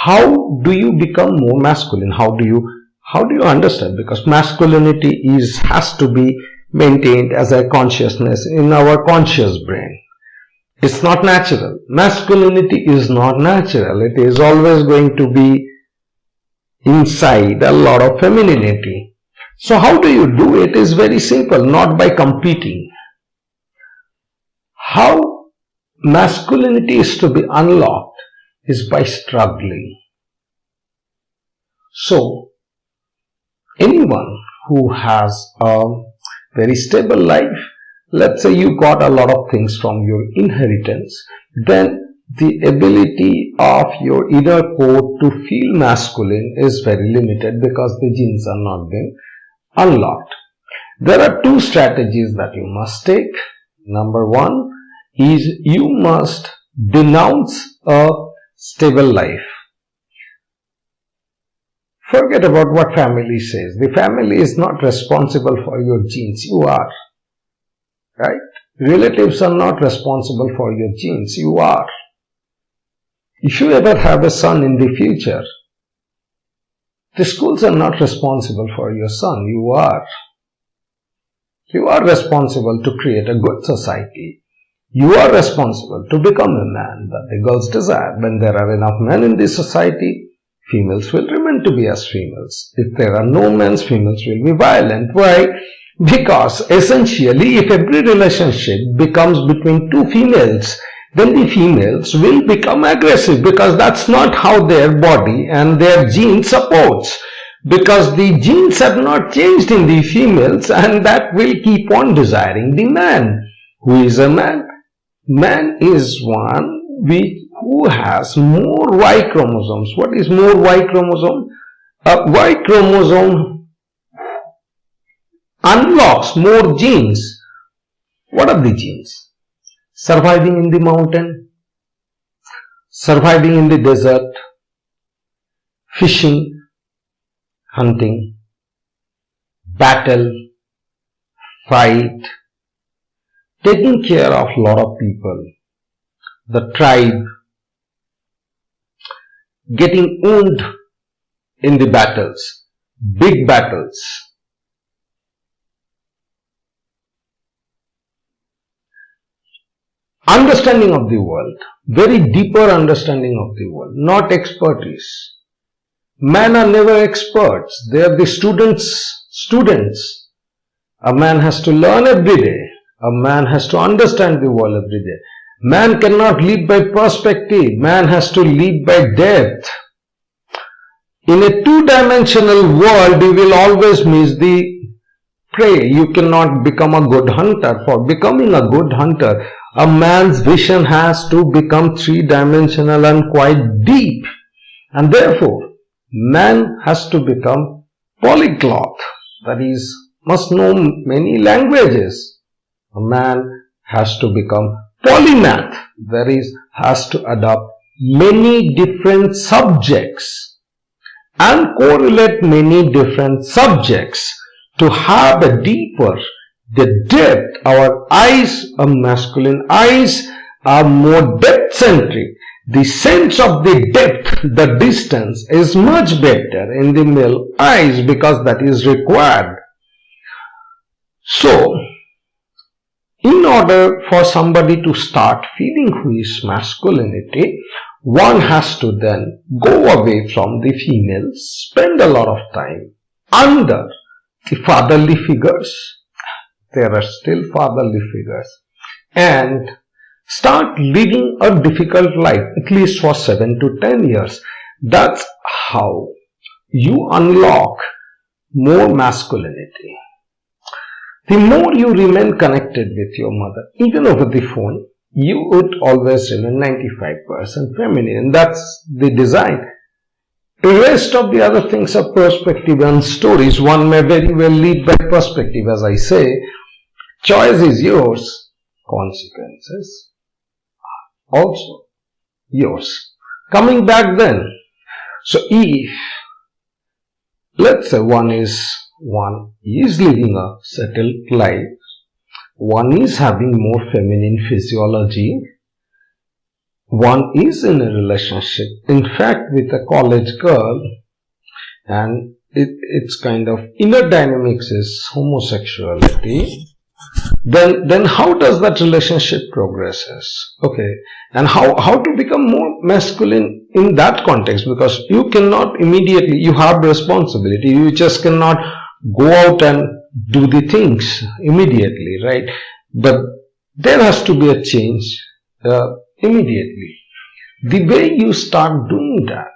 how do you become more masculine? How do you understand? Because masculinity has to be maintained as a consciousness in our conscious brain. It's not natural. Masculinity is not natural. It is always going to be inside a lot of femininity. So how do you do it? Is very simple, not by competing. How masculinity is to be unlocked is by struggling. So anyone who has a very stable life, let's say you got a lot of things from your inheritance, then the ability of your inner core to feel masculine is very limited because the genes are not being unlocked. There are two strategies that you must take. Number one is you must denounce a stable life. Forget about what family says. The family is not responsible for your genes. You are. Right? Relatives are not responsible for your genes. You are. If you ever have a son in the future, the schools are not responsible for your son. You are. You are responsible to create a good society. You are responsible to become a man that the girls desire. When there are enough men in this society, females will remain to be as females. If there are no men, females will be violent. Why? Because essentially, if every relationship becomes between two females, then the females will become aggressive because that's not how their body and their genes supports. Because the genes have not changed in the females, and that will keep on desiring the man. Who is a man? Man is one who has more Y chromosomes. What is more Y chromosome? A Y chromosome unlocks more genes. What are the genes? Surviving in the mountain, surviving in the desert, fishing, hunting, battle, fight, taking care of a lot of people, the tribe, getting wounded in the battles, big battles. Understanding of the world, very deeper understanding of the world, not expertise. Men are never experts, they are the students. A man has to learn every day. A man has to understand the world every day. Man cannot live by perspective, man has to live by depth. In a two-dimensional world, you will always miss the prey. You cannot become a good hunter. For becoming a good hunter, a man's vision has to become three-dimensional and quite deep. And therefore, man has to become polyglot. That is, must know many languages. A man has to become polymath. That is, has to adopt many different subjects and correlate many different subjects to have a deeper, the depth. Our eyes, masculine eyes, are more depth-centric. The sense of the depth, the distance, is much better in the male eyes because that is required. So, in order for somebody to start feeling who is masculinity, one has to then go away from the females, spend a lot of time under the fatherly figures. There are still fatherly figures, and start living a difficult life, at least for 7 to 10 years. That's how you unlock more masculinity. The more you remain connected with your mother, even over the phone, you would always remain 95% feminine. That's the design. The rest of the other things are perspective and stories. One may very well lead by perspective, as I say. Choice is yours. Consequences are also yours. Coming back then. So if, let's say one is One is living a settled life. One is having more feminine physiology. One is in a relationship, in fact, with a college girl, and it's kind of inner dynamics is homosexuality. Then how does that relationship progresses? Okay, and how to become more masculine in that context? Because you cannot immediately, you have responsibility, you just cannot go out and do the things immediately, right? But there has to be a change immediately. The way you start doing that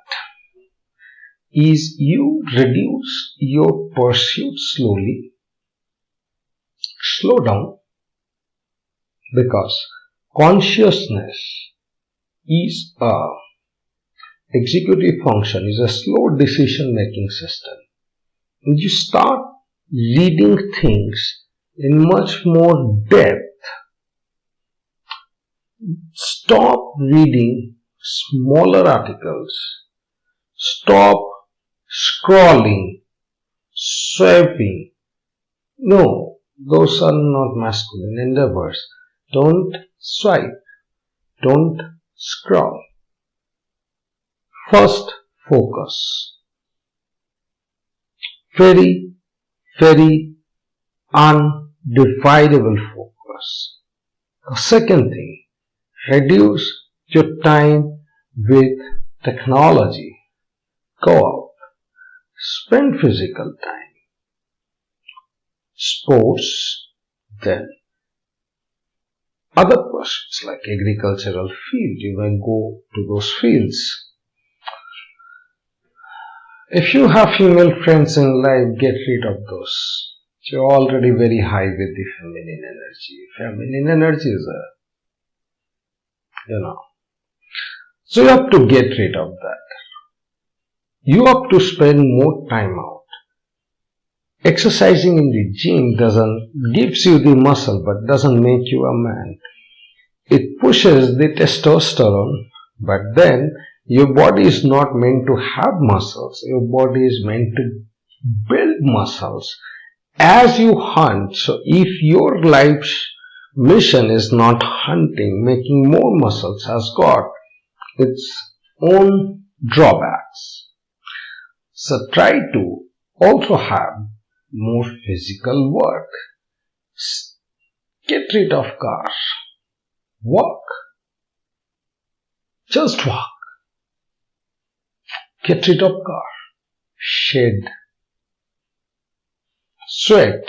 is you reduce your pursuit slowly, slow down, because consciousness is a executive function, is a slow decision making system. And you start reading things in much more depth. Stop reading smaller articles. Stop scrolling, swiping. No, those are not masculine endeavors. Don't swipe. Don't scroll. First, focus. Very, very undividable focus. The second thing, reduce your time with technology. Go out. Spend physical time. Sports, then other pursuits like agricultural field, you may go to those fields. If you have female friends in life, get rid of those. You're already very high with the feminine energy. Feminine energy is so you have to get rid of that. You have to spend more time out. Exercising in the gym gives you the muscle but doesn't make you a man. It pushes the testosterone, but then your body is not meant to have muscles. Your body is meant to build muscles as you hunt. So if your life's mission is not hunting, making more muscles has got its own drawbacks. So try to also have more physical work. Get rid of cars. Walk. Just walk. Get rid of car. Shed. Sweat.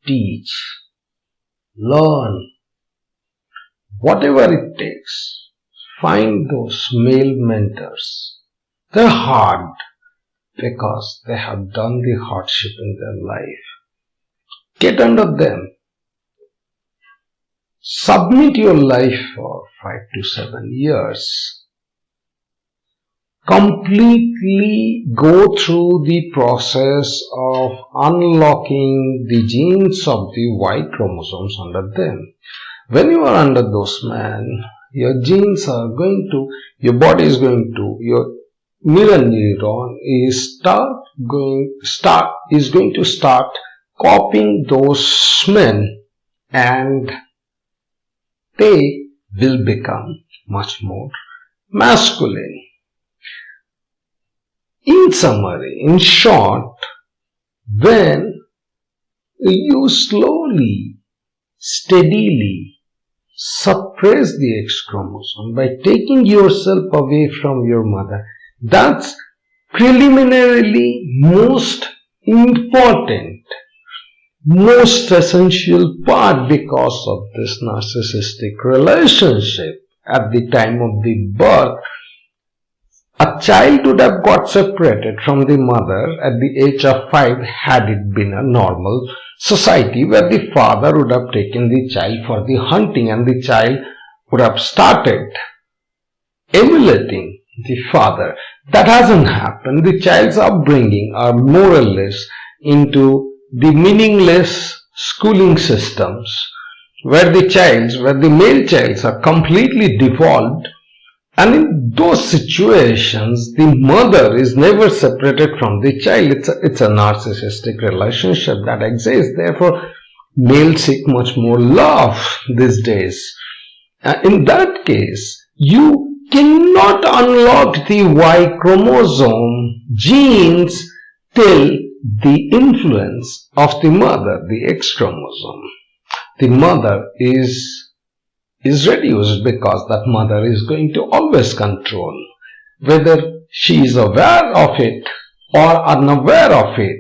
Teach. Learn. Whatever it takes. Find those male mentors. They're hard because they have done the hardship in their life. Get under them. Submit your life for 5 to 7 years. Completely go through the process of unlocking the genes of the Y chromosomes under them. When you are under those men, your genes are going to, your body is going to, your mirror neuron is going to start copying those men, and they will become much more masculine. In summary, in short, when you slowly, steadily suppress the X chromosome by taking yourself away from your mother, that's preliminarily most important, most essential part because of this narcissistic relationship. At the time of the birth, a child would have got separated from the mother at the age of 5 had it been a normal society where the father would have taken the child for the hunting and the child would have started emulating the father. That hasn't happened. The child's upbringing are more or less into the meaningless schooling systems where the male childs are completely devolved And in those situations, the mother is never separated from the child. It's a narcissistic relationship that exists. Therefore, males seek much more love these days. In that case, you cannot unlock the Y chromosome genes till the influence of the mother, the X chromosome. The mother is reduced because that mother is going to always control. Whether she is aware of it or unaware of it,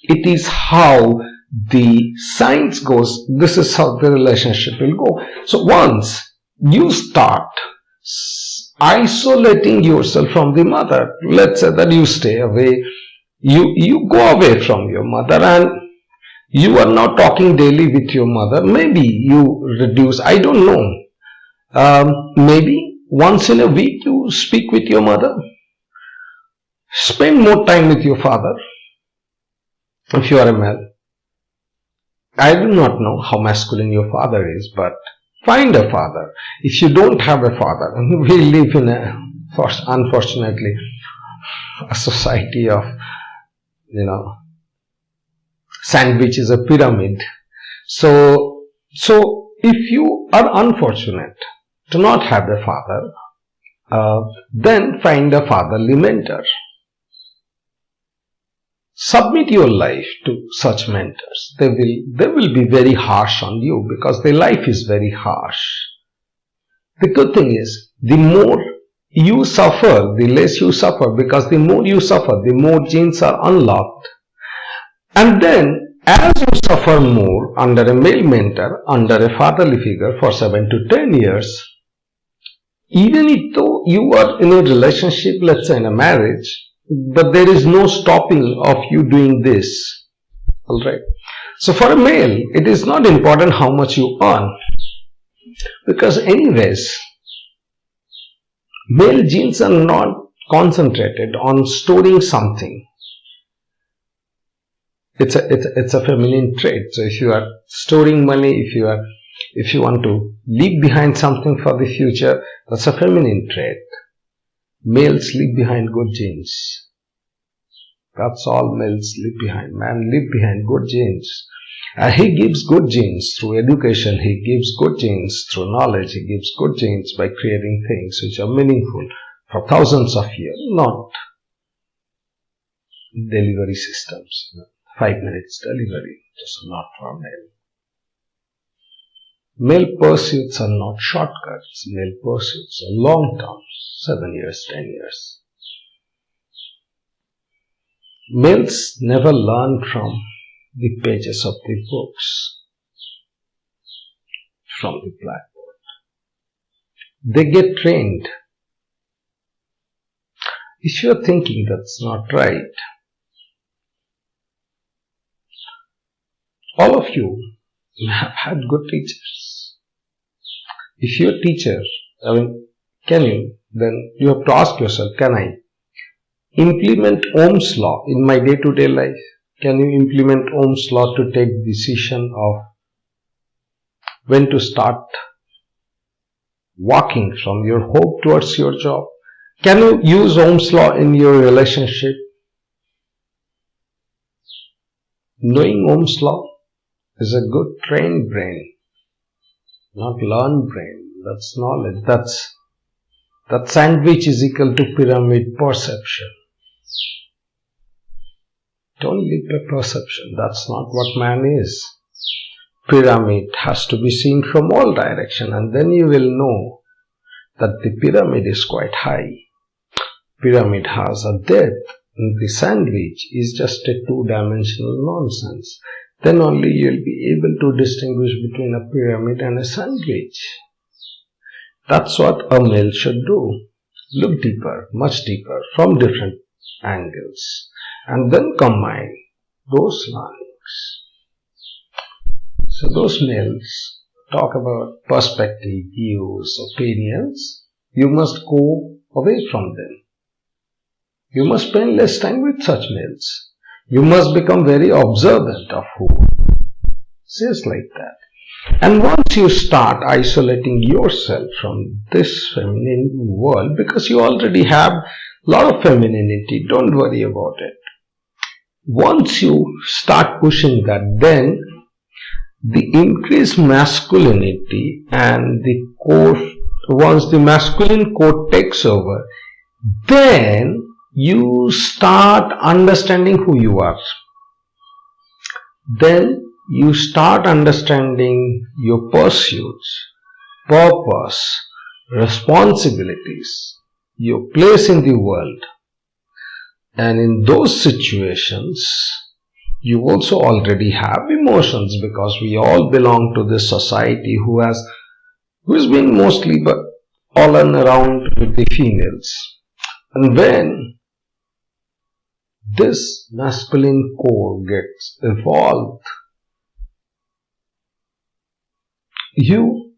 it is how the science goes. This is how the relationship will go. So once you start isolating yourself from the mother, let's say that you stay away, you go away from your mother and you are not talking daily with your mother. Maybe you reduce, I don't know. Maybe once in a week you speak with your mother. Spend more time with your father if you are a male. I do not know how masculine your father is, but find a father. If you don't have a father, we live in unfortunately, a society of, sandwich is a pyramid. So if you are unfortunate to not have a father, then find a fatherly mentor. Submit your life to such mentors. They will be very harsh on you because their life is very harsh. The good thing is, the more you suffer, the less you suffer, because the more you suffer, the more genes are unlocked. And then, as you suffer more under a male mentor, under a fatherly figure for 7 to 10 years, even though you are in a relationship, let's say in a marriage, but there is no stopping of you doing this. Alright. So for a male, it is not important how much you earn. Because anyways, male genes are not concentrated on storing something. It's a feminine trait. So if you are storing money, if you want to leave behind something for the future, that's a feminine trait. Males leave behind good genes. That's all males leave behind. Man leave behind good genes. He gives good genes through education. He gives good genes through knowledge. He gives good genes by creating things which are meaningful for thousands of years, not delivery systems. 5 minutes delivery, just not for male. Male pursuits are not shortcuts. Male pursuits are long term, 7 years, 10 years. Males never learn from the pages of the books, from the blackboard. They get trained. If you are thinking that's not right, all of you have had good teachers. If your teacher, then you have to ask yourself, can I implement Ohm's law in my day-to-day life? Can you implement Ohm's law to take decision of when to start walking from your home towards your job? Can you use Ohm's law in your relationship? Knowing Ohm's law is a good trained brain, not learned brain. That's knowledge. That sandwich is equal to pyramid perception. Don't live by perception. That's not what man is. Pyramid has to be seen from all directions, and then you will know that the pyramid is quite high. Pyramid has a depth, and the sandwich is just a two-dimensional nonsense. Then only you will be able to distinguish between a pyramid and a sandwich. That's what a male should do. Look deeper, much deeper, from different angles, and then combine those learnings. So those males talk about perspective, views, opinions. You must go away from them. You must spend less time with such males. You must become very observant of who says like that. And once you start isolating yourself from this feminine world, because you already have a lot of femininity, don't worry about it. Once you start pushing that, then the increased masculinity and the core, once the masculine core takes over, then you start understanding who you are. Then you start understanding your pursuits, purpose, responsibilities, your place in the world. And in those situations, you also already have emotions, because we all belong to this society who has been mostly all around with the females. And when this masculine core gets evolved, you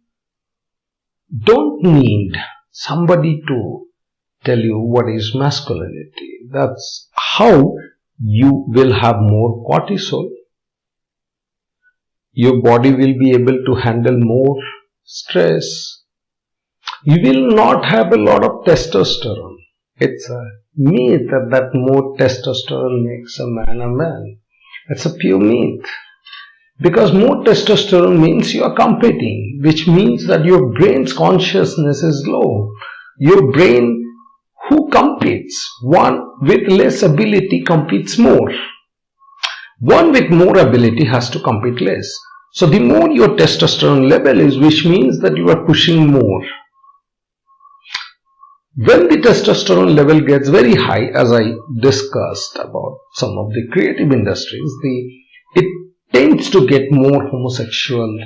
don't need somebody to tell you what is masculinity. That's how you will have more cortisol. Your body will be able to handle more stress. You will not have a lot of testosterone. It's a myth that more testosterone makes a man a man. It's a pure myth. Because more testosterone means you are competing, which means that your brain's consciousness is low. Your brain, who competes? One with less ability competes more. One with more ability has to compete less. So the more your testosterone level is, which means that you are pushing more. When the testosterone level gets very high, as I discussed about some of the creative industries, it tends to get more homosexual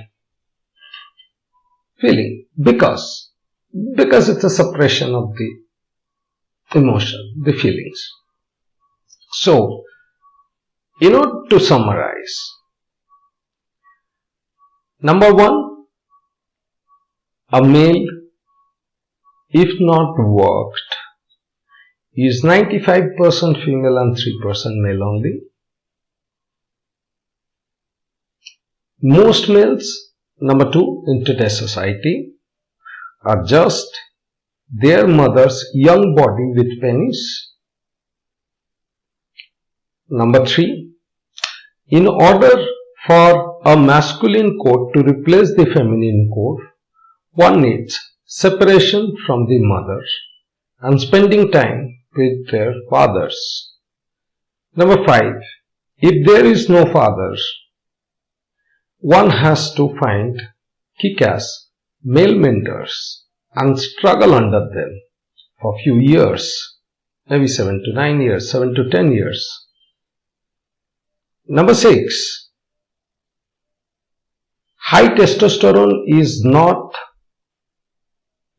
feeling, because it's a suppression of the emotion, the feelings. So, to summarize, number one, a male, if not worked, is 95% female and 3% male only. Most males, number two, in today's society, are just their mother's young body with penis. Number three, in order for a masculine core to replace the feminine core, one needs separation from the mother and spending time with their fathers. Number five, if there is no father, one has to find kick-ass male mentors and struggle under them for a few years, maybe 7 to 9 years, 7 to 10 years. Number six, high testosterone is not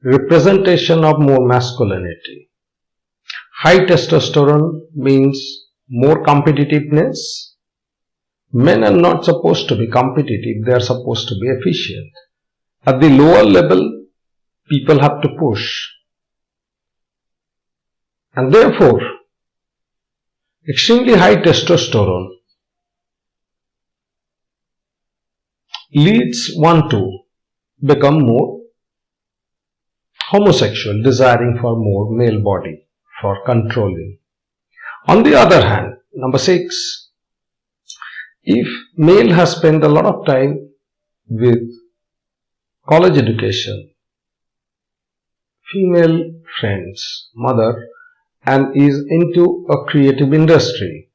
representation of more masculinity. High testosterone means more competitiveness. Men are not supposed to be competitive, they are supposed to be efficient. At the lower level, people have to push. And therefore, extremely high testosterone leads one to become more homosexual, desiring for more male body, for controlling. On the other hand, number six, if male has spent a lot of time with college education, female friends, mother, and is into a creative industry,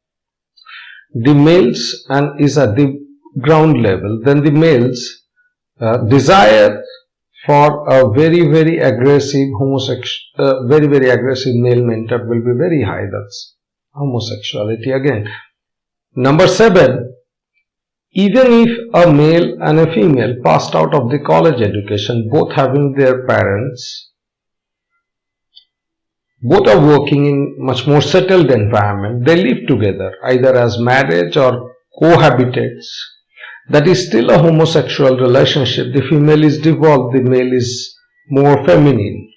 the males, and is at the ground level, then the males desire for a very aggressive homosexual, very aggressive male mentor will be very high. That's homosexuality again. Number seven, even if a male and a female passed out of the college education, both having their parents, both are working in much more settled environment, they live together either as marriage or cohabitates, that is still a homosexual relationship. The female is devolved, the male is more feminine.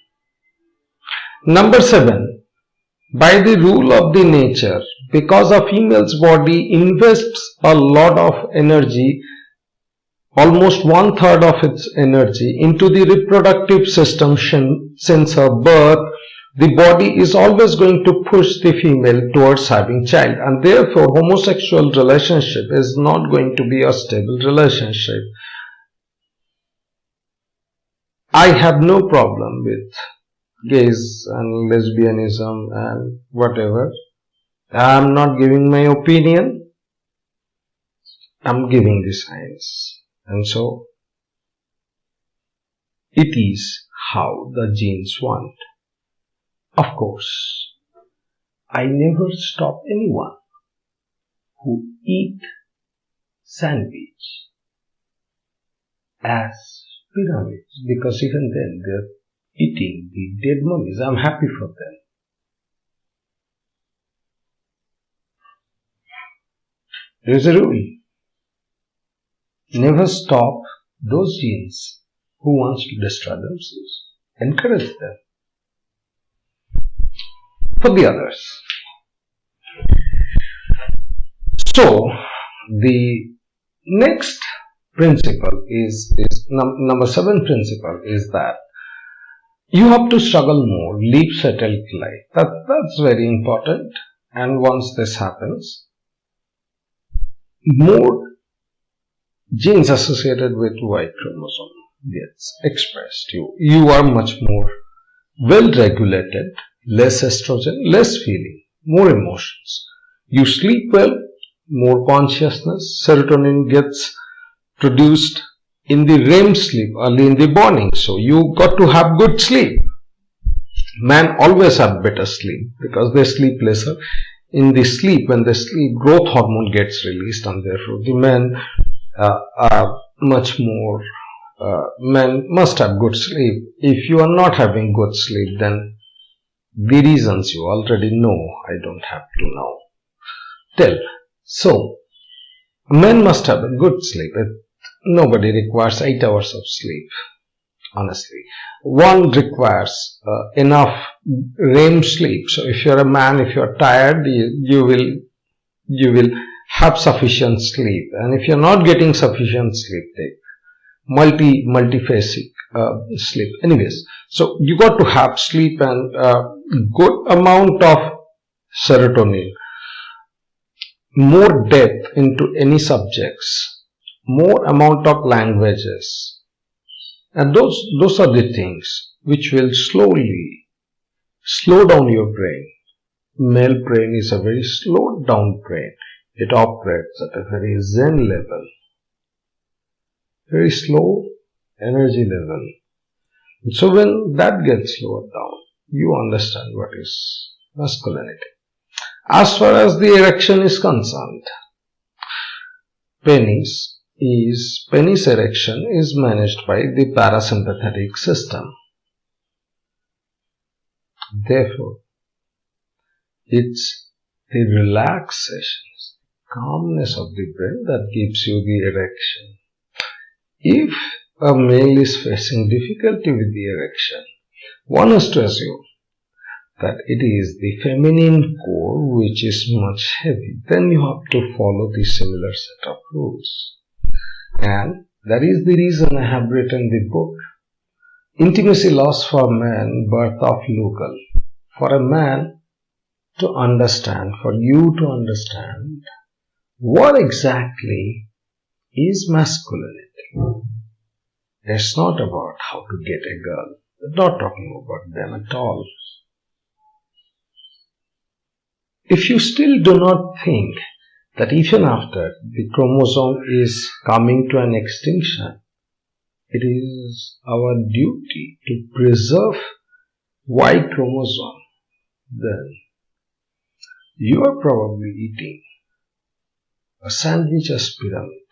Number seven, by the rule of the nature, because a female's body invests a lot of energy almost 1/3 of its energy into the reproductive system since her birth, the body is always going to push the female towards having child, and therefore homosexual relationship is not going to be a stable relationship. I have no problem with gays and lesbianism and whatever. I am not giving my opinion. I am giving the science. And so, it is how the genes want. Of course, I never stop anyone who eat sandwich as pyramids, because even then they're eating the dead mummies. I'm happy for them. There is a rule. Never stop those genes who wants to destroy themselves. Encourage them. For the others. So, the next principle is number 7 principle is that you have to struggle more, live settled life. That's very important. And once this happens, more genes associated with Y chromosome gets expressed. You are much more well regulated, less estrogen, less feeling, more emotions. You sleep well, more consciousness. Serotonin gets produced in the REM sleep early in the morning. So you got to have good sleep. Men always have better sleep because they sleep lesser. In the sleep, when they sleep, growth hormone gets released, and therefore the men are much more, men must have good sleep. If you are not having good sleep, then the reasons you already know, I don't have to now tell. So, men must have a good sleep. Nobody requires 8 hours of sleep, honestly. One requires enough REM sleep. So if you're a man, if you're tired, you will have sufficient sleep. And if you're not getting sufficient sleep, take multiphasic sleep. Anyways, so you got to have sleep and good amount of serotonin, more depth into any subjects, more amount of languages. And those are the things which will slowly slow down your brain. Male brain is a very slowed down brain. It operates at a very zen level, very slow energy level. And so when that gets slowed down, you understand what is masculinity. As far as the erection is concerned, penis erection is managed by the parasympathetic system. Therefore, it's the relaxation, calmness of the brain that gives you the erection. If a male is facing difficulty with the erection, one has to assume that it is the feminine core which is much heavy. Then you have to follow the similar set of rules. And that is the reason I have written the book, Intimacy Loss for Men, Birth of Local. For a man to understand, for you to understand what exactly is masculinity. It's not about how to get a girl. We're not talking about them at all. If you still do not think that even after the chromosome is coming to an extinction, it is our duty to preserve Y chromosome, then you are probably eating a sandwich as pyramid.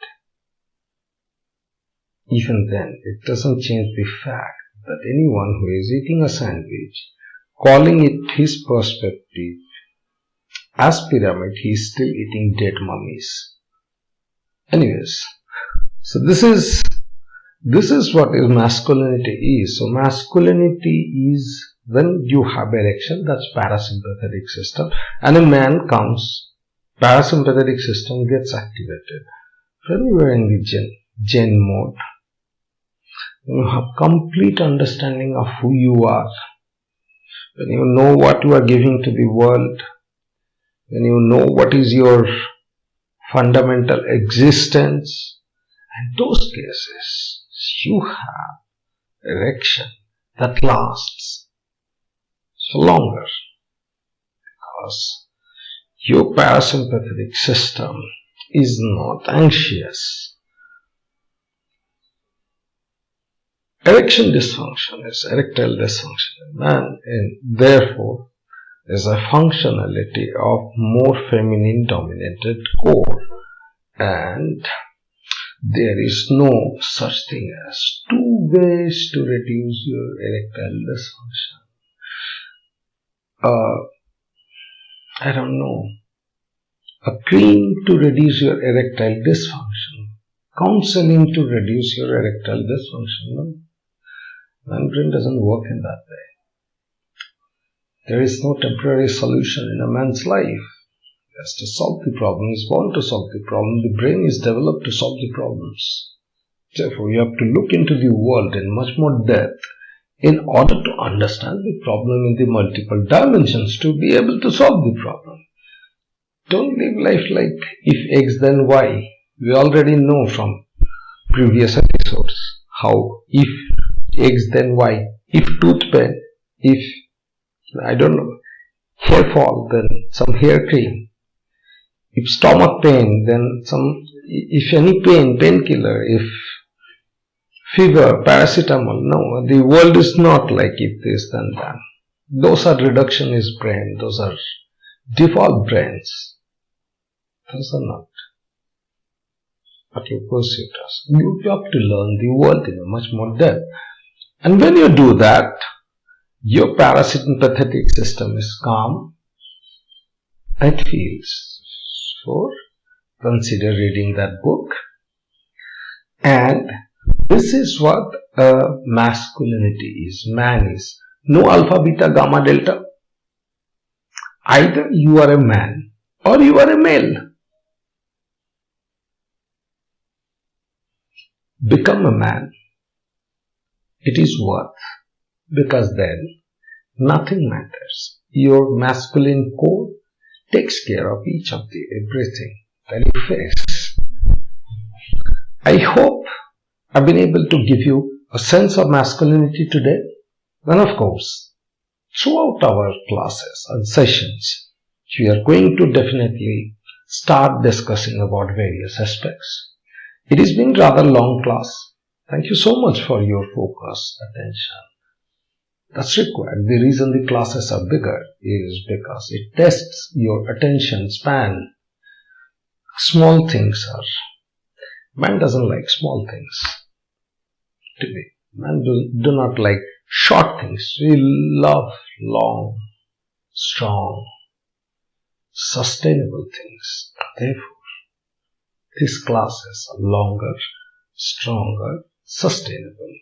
Even then, it doesn't change the fact that anyone who is eating a sandwich, calling it his perspective as pyramid, he is still eating dead mummies. Anyways, so this is what is masculinity is. So masculinity is when you have erection, that's parasympathetic system, and a man comes, parasympathetic system gets activated. When you are in the gym, Zen mode. When you have complete understanding of who you are, when you know what you are giving to the world, when you know what is your fundamental existence, in those cases, you have erection that lasts so longer because your parasympathetic system is not anxious. Erection dysfunction is erectile dysfunction in man, and therefore is a functionality of more feminine dominated core, and there is no such thing as two ways to reduce your erectile dysfunction. I don't know, a cream to reduce your erectile dysfunction, counseling to reduce your erectile dysfunction. No? Man brain doesn't work in that way. There is no temporary solution in a man's life. He has to solve the problem. He is born to solve the problem. The brain is developed to solve the problems. Therefore, you have to look into the world in much more depth in order to understand the problem in the multiple dimensions to be able to solve the problem. Don't live life like if X then Y. We already know from previous episodes how if X then Y. If tooth pain, if I don't know, hair fall, then some hair cream. If stomach pain, then if any pain, painkiller. If fever, paracetamol. No, the world is not like if this then that. Those are reductionist brain. Those are default brains. Those are not what your pursuit is. You have to learn the world in a much more depth. And when you do that, your parasympathetic system is calm and feels. So, consider reading that book. And this is what masculinity is. Man is no alpha, beta, gamma, delta. Either you are a man or you are a male. Become a man. It is worth, because then nothing matters. Your masculine core takes care of each of the everything that you face. I hope I've been able to give you a sense of masculinity today. Then of course, throughout our classes and sessions, we are going to definitely start discussing about various aspects. It has been rather long class. Thank you so much for your focus, attention. That's required. The reason the classes are bigger is because it tests your attention span. Small things are. Man doesn't like small things. Man do not like short things. We love long, strong, sustainable things. Therefore, these classes are longer, stronger, sustainable.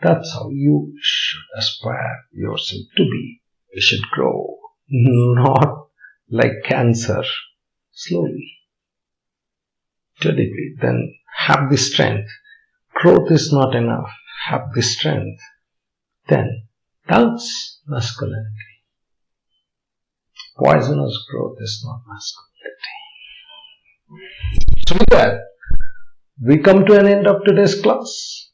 That's how you should aspire yourself to be. You should grow, not like cancer, slowly, steadily. Then have the strength. Growth is not enough. Have the strength. Then that's masculinity. Poisonous growth is not masculinity. So with that, we come to an end of today's class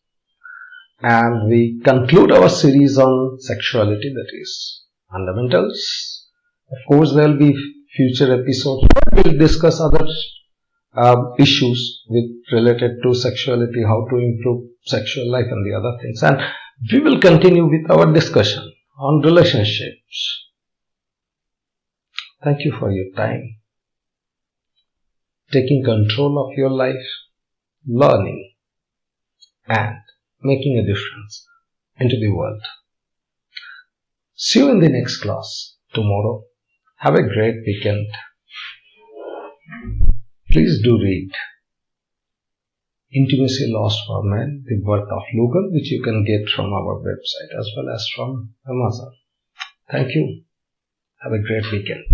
and we conclude our series on sexuality, that is fundamentals. Of course, there will be future episodes where we will discuss other issues related to sexuality, how to improve sexual life and the other things. And we will continue with our discussion on relationships. Thank you for your time. Taking control of your life, learning and making a difference into the world. See you in the next class tomorrow. Have a great weekend. Please do read Intimacy Lost for Men, The Birth of Logan, which you can get from our website as well as from Amazon. Thank you. Have a great weekend.